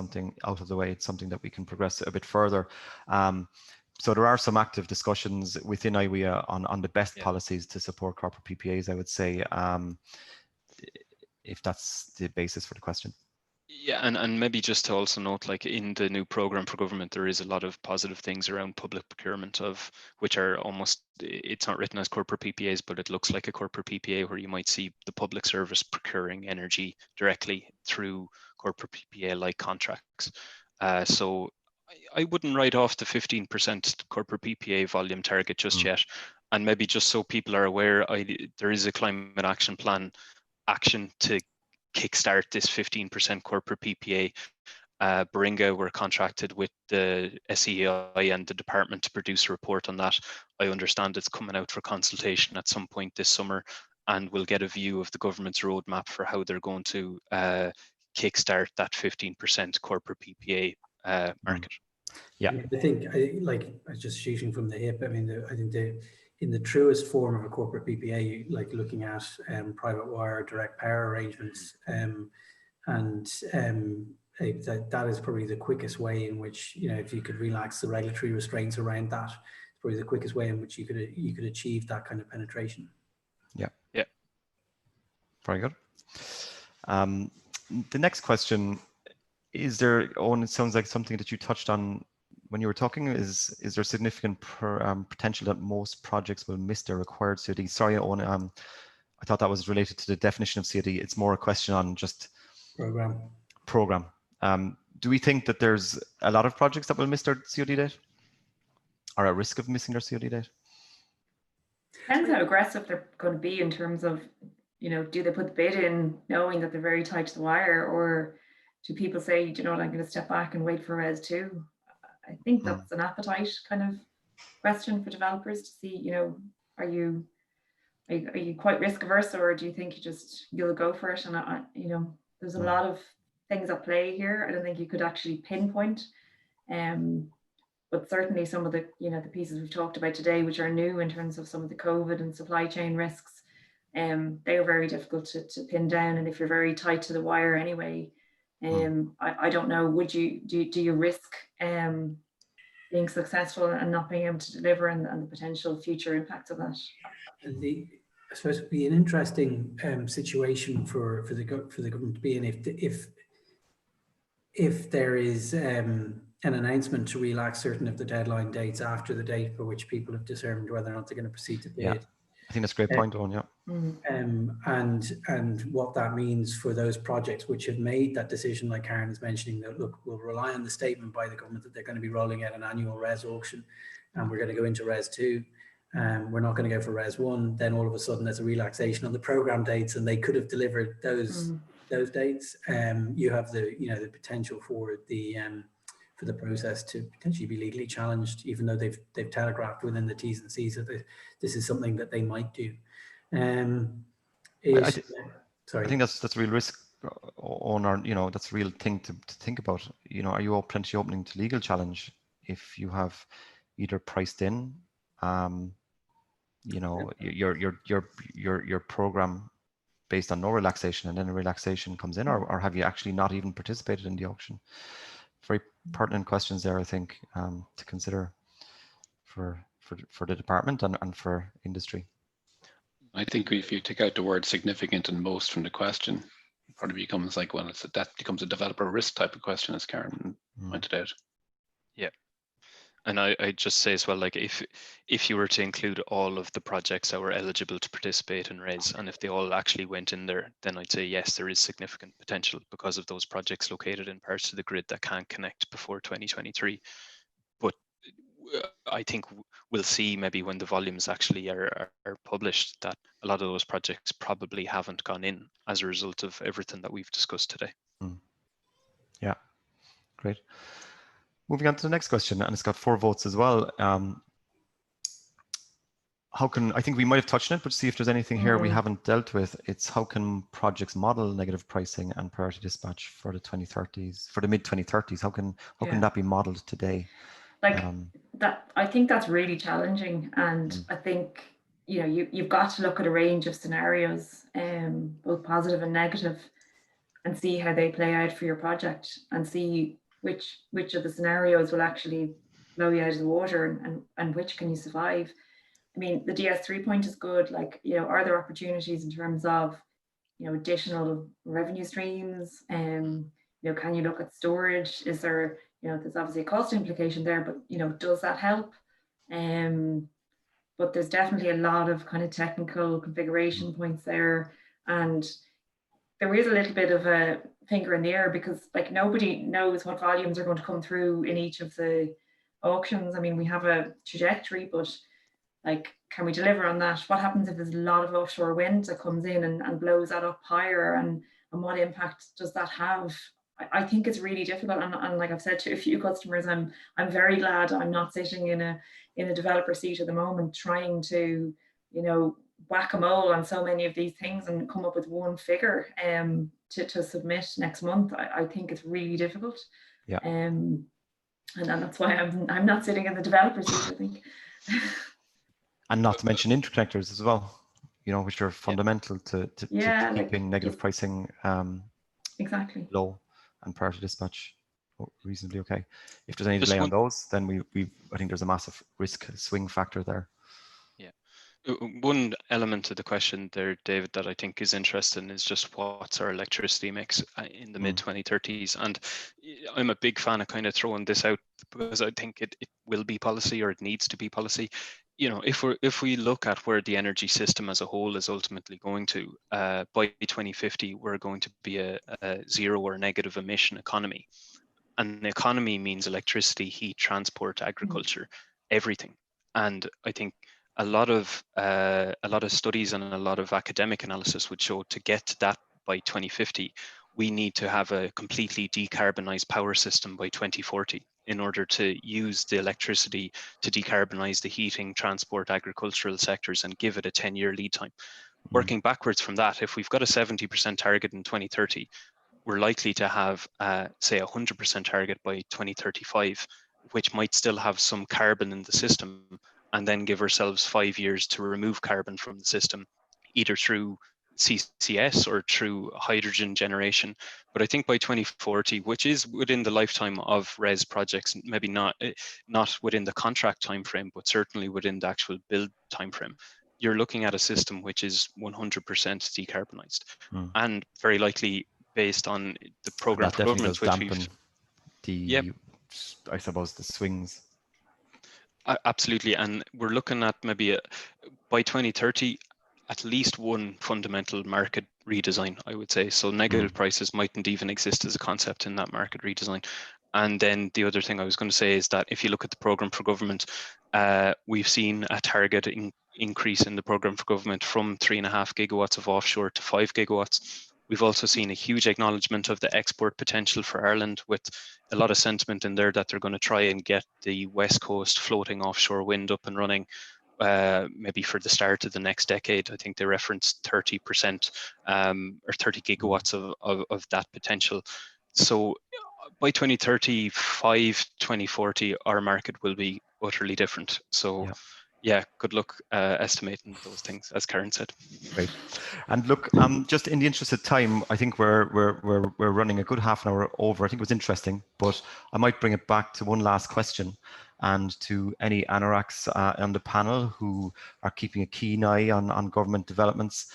something that we can progress a bit further. So there are some active discussions within IWEA on the best policies to support corporate PPAs, I would say, if that's the basis for the question. Yeah, and maybe just to also note, like in the new program for government, there is a lot of positive things around public procurement, which are almost, it's not written as corporate PPAs, but it looks like a corporate PPA, where you might see the public service procuring energy directly through corporate PPA-like contracts. So I wouldn't write off the 15% corporate PPA volume target just yet. And maybe just so people are aware, there is a climate action plan action to kickstart this 15% corporate PPA. Baringa were contracted with the SEI and the department to produce a report on that. I understand it's coming out for consultation at some point this summer, and we'll get a view of the government's roadmap for how they're going to kickstart that 15% corporate PPA market. Yeah, I think just shooting from the hip. I mean, I think in the truest form of a corporate PPA, like looking at private wire direct power arrangements, that is probably the quickest way in which, if you could relax the regulatory restraints around that, it's probably the quickest way in which you could achieve that kind of penetration. Yeah. Yeah. Very good. The next question, Owen, it sounds like something that you touched on when you were talking, is there significant potential that most projects will miss their required COD? Sorry, Owen, I thought that was related to the definition of COD. It's more a question on just program. Do we think that there's a lot of projects that will miss their COD date, or at risk of missing their COD date? Depends how aggressive they're going to be in terms of, do they put the bid in knowing that they're very tight to the wire, or do people say, I'm going to step back and wait for RESS 2? I think that's an appetite kind of question for developers to see, are you quite risk averse, or do you think you'll go for it? And there's a lot of things at play here. I don't think you could actually pinpoint, but certainly some of the the pieces we've talked about today, which are new in terms of some of the COVID and supply chain risks, they are very difficult to pin down. And if you're very tight to the wire anyway, I don't know, do you risk being successful and not being able to deliver, and the potential future impacts of that? I suppose it'd be an interesting situation for the government to be in if there is an announcement to relax certain of the deadline dates after the date for which people have determined whether or not they're going to proceed to bid. Yeah, I think that's a great point, Owen. Yeah. And what that means for those projects which have made that decision, like Karen is mentioning, that look, we'll rely on the statement by the government that they're going to be rolling out an annual RESS auction, and we're going to go into RESS 2. We're not going to go for RESS 1. Then all of a sudden there's a relaxation on the program dates, and they could have delivered those dates. You have the potential for the process to potentially be legally challenged, even though they've telegraphed within the T's and C's that this is something that they might do. Sorry, I think that's a real risk on our, that's a real thing to think about. Are you potentially opening to legal challenge if you have either priced in, your program based on no relaxation, and then a relaxation comes in, or have you actually not even participated in the auction? Very pertinent questions there, I think, to consider for the department and for industry. I think if you take out the word significant and most from the question, it probably becomes like, well, that becomes a developer risk type of question, as Karen pointed out. Yeah. And I just say as well, like if you were to include all of the projects that were eligible to participate in RESS, and if they all actually went in there, then I'd say yes, there is significant potential because of those projects located in parts of the grid that can't connect before 2023. But I think we'll see maybe when the volumes actually are published that a lot of those projects probably haven't gone in as a result of everything that we've discussed today. Yeah, great. Moving on to the next question, and it's got 4 votes as well. I think we might have touched on it, but see if there's anything here we haven't dealt with. It's how can projects model negative pricing and priority dispatch for the 2030s, for the mid 2030s? How can that be modeled today? Like that, I think that's really challenging, and I think you've got to look at a range of scenarios, both positive and negative, and see how they play out for your project, and see which of the scenarios will actually blow you out of the water, and which can you survive. I mean, the DS3 point is good. Like, are there opportunities in terms of additional revenue streams? Can you look at storage? Is there there's obviously a cost implication there, but does that help? But there's definitely a lot of kind of technical configuration points there, and there is a little bit of a finger in the air, because like nobody knows what volumes are going to come through in each of the auctions. I mean, we have a trajectory, but like, can we deliver on that? What happens if there's a lot of offshore wind that comes in and blows that up higher, and what impact does that have? I think it's really difficult, and like I've said to a few customers, I'm very glad I'm not sitting in a developer seat at the moment trying to whack-a-mole on so many of these things and come up with one figure to submit next month. I think it's really difficult. Yeah. And that's why I'm not sitting in the developer seat, I think. And not to mention interconnectors as well, which are fundamental to keeping negative pricing exactly low and priority dispatch reasonably okay. If there's any delay on those, then I think there's a massive risk swing factor there. Yeah. One element of the question there, David, that I think is interesting is just what's our electricity mix in the mid 2030s. And I'm a big fan of kind of throwing this out because I think it will be policy, or it needs to be policy. If we look at where the energy system as a whole is ultimately going to, by 2050, we're going to be a zero or negative emission economy. And the economy means electricity, heat, transport, agriculture, everything. And I think a lot of studies and a lot of academic analysis would show to get to that by 2050, we need to have a completely decarbonized power system by 2040 in order to use the electricity to decarbonize the heating, transport, agricultural sectors and give it a 10-year lead time. Working backwards from that, if we've got a 70% target in 2030, we're likely to have, say, a 100% target by 2035, which might still have some carbon in the system, and then give ourselves 5 years to remove carbon from the system, either through CCS or through hydrogen generation. But I think by 2040, which is within the lifetime of RESS projects, maybe not within the contract timeframe, but certainly within the actual build timeframe, you're looking at a system which is 100% decarbonized, and very likely based on the program for government, which we've I suppose the swings. Absolutely, and we're looking at maybe by 2030 at least one fundamental market redesign, I would say. So negative prices mightn't even exist as a concept in that market redesign. And then the other thing I was going to say is that if you look at the program for government, we've seen a target increase in the program for government from 3.5 gigawatts of offshore to 5 gigawatts. We've also seen a huge acknowledgement of the export potential for Ireland, with a lot of sentiment in there that they're going to try and get the West Coast floating offshore wind up and running maybe for the start of the next decade. I think they referenced 30% or 30 gigawatts of that potential. So by 2035, 2040, our market will be utterly different. So yeah, good luck estimating those things, as Karen said. Great. And look, just in the interest of time, I think we're running a good half an hour over. I think it was interesting, but I might bring it back to one last question, and to any anoraks on the panel who are keeping a keen eye on government developments.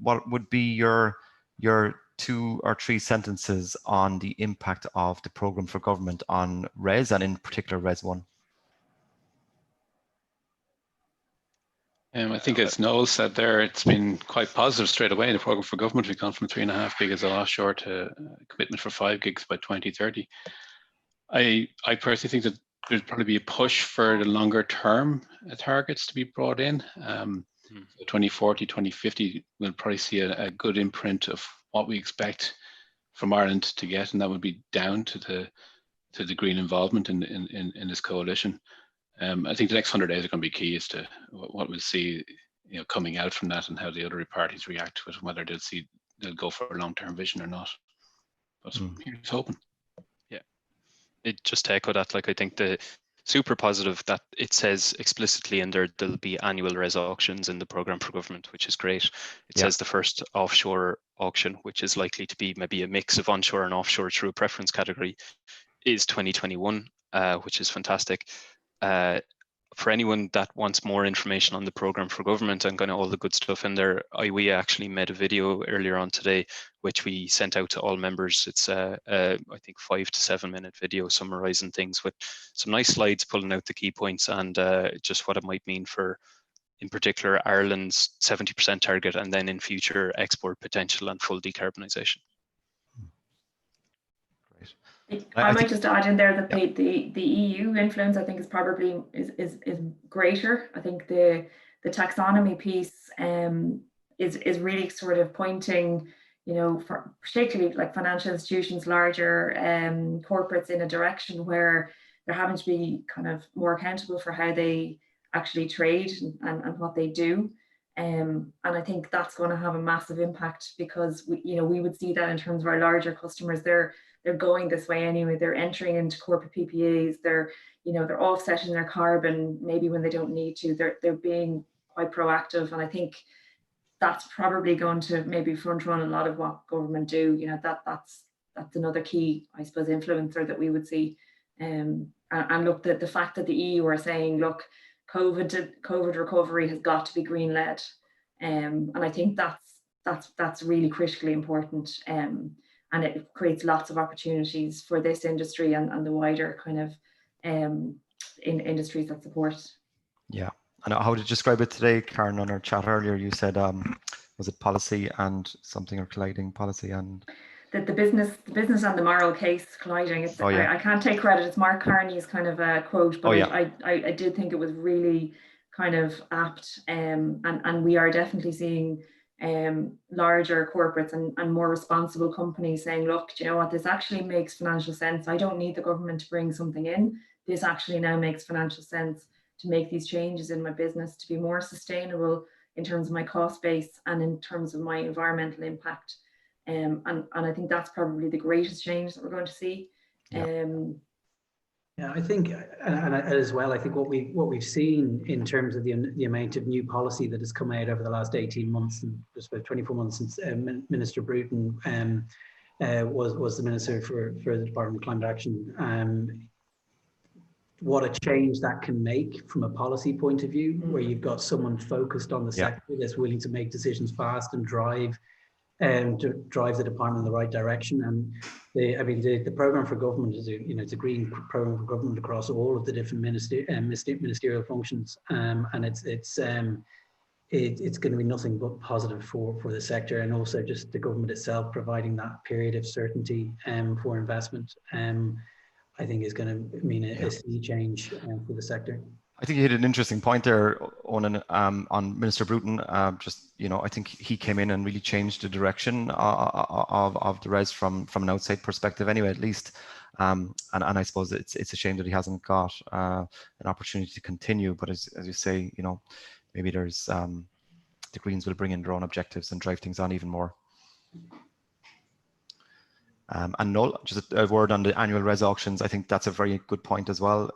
What would be your 2 or 3 sentences on the impact of the program for government on RESS, and in particular RESS 1? I think as Noel said there, it's been quite positive straight away in the program for government. We've gone from 3.5 gigs of offshore to a commitment for 5 gigs by 2030. I personally think that there'd probably be a push for the longer term targets to be brought in. 2040, 2050, we'll probably see a good imprint of what we expect from Ireland to get, and that would be down to the green involvement in this coalition. I think the next 100 days are going to be key as to what we'll see, coming out from that, and how the other parties react to it, and whether they'll go for a long-term vision or not. But here's hoping. Yeah, just to echo that, like, I think the super positive that it says explicitly in there there'll be annual RESS auctions in the program for government, which is great. It says the first offshore auction, which is likely to be maybe a mix of onshore and offshore through a preference category, is 2021, which is fantastic. For anyone that wants more information on the program for government and kind of all the good stuff in there, we actually made a video earlier on today, which we sent out to all members. It's I think 5 to 7 minute video summarizing things with some nice slides pulling out the key points and just what it might mean for, in particular, Ireland's 70% target, and then in future export potential and full decarbonisation. I might just add in there that the EU influence, I think, is probably is greater. I think the taxonomy piece is really sort of pointing, for particularly like financial institutions, larger corporates, in a direction where they're having to be kind of more accountable for how they actually trade and what they do. And I think that's going to have a massive impact, because we would see that in terms of our larger customers. They're going this way anyway. They're entering into corporate PPAs. They're offsetting their carbon maybe when they don't need to. They're being quite proactive, and I think that's probably going to maybe front run a lot of what government do. That's another key, I suppose, influencer that we would see. And look, the fact that the EU are saying, look, COVID recovery has got to be green led, and I think that's really critically important. And it creates lots of opportunities for this industry and the wider kind of in industries that support. Yeah, and how would you describe it today, Karen? On our chat earlier, you said, was it policy and something, or colliding policy and the business and the moral case colliding? It's, I can't take credit. It's Mark Carney's kind of a quote, but I did think it was really kind of apt, and we are definitely seeing larger corporates and more responsible companies saying, look, do you know what, this actually makes financial sense. I don't need the government to bring something in. This actually now makes financial sense to make these changes in my business to be more sustainable in terms of my cost base and in terms of my environmental impact. And I think that's probably the greatest change that we're going to see. Yeah, I think, and as well, I think what we've seen in terms of the amount of new policy that has come out over the last 18 months, and just about 24 months since Minister Bruton was the Minister for the Department of Climate Action. What a change that can make from a policy point of view, where you've got someone focused on the sector that's willing to make decisions fast and drive to drive the department in the right direction. And the program for government is it's a green program for government across all of the different ministerial functions, and it's going to be nothing but positive for the sector, and also just the government itself providing that period of certainty for investment. I think is going to mean a sea change for the sector. I think you hit an interesting point there, Onan, on Minister Bruton. I think he came in and really changed the direction of the RESS from an outside perspective, anyway, at least. And I suppose it's a shame that he hasn't got an opportunity to continue. But as you say, maybe there's the Greens will bring in their own objectives and drive things on even more. And Noel, just a word on the annual RESS auctions. I think that's a very good point as well.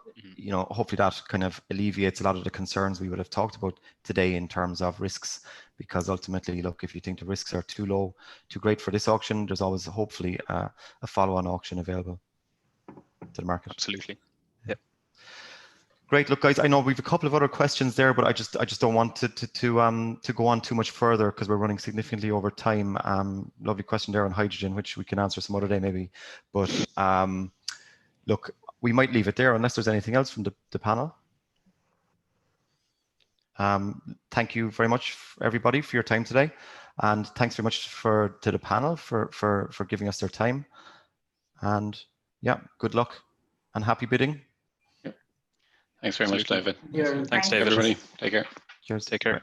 Hopefully that kind of alleviates a lot of the concerns we would have talked about today in terms of risks, because ultimately, look, if you think the risks are too low, too great for this auction, there's always hopefully a follow-on auction available to the market. Absolutely. Yep. Great. Look, guys, I know we've a couple of other questions there, but I just don't want to go on too much further because we're running significantly over time. Lovely question there on hydrogen, which we can answer some other day maybe. But look, we might leave it there unless there's anything else from the panel. Thank you very much, everybody, for your time today, and thanks very much to the panel for giving us their time. And yeah, good luck and happy bidding. Thanks very much, David. Yeah. Thanks, David. Everybody, take care. Cheers. Take care.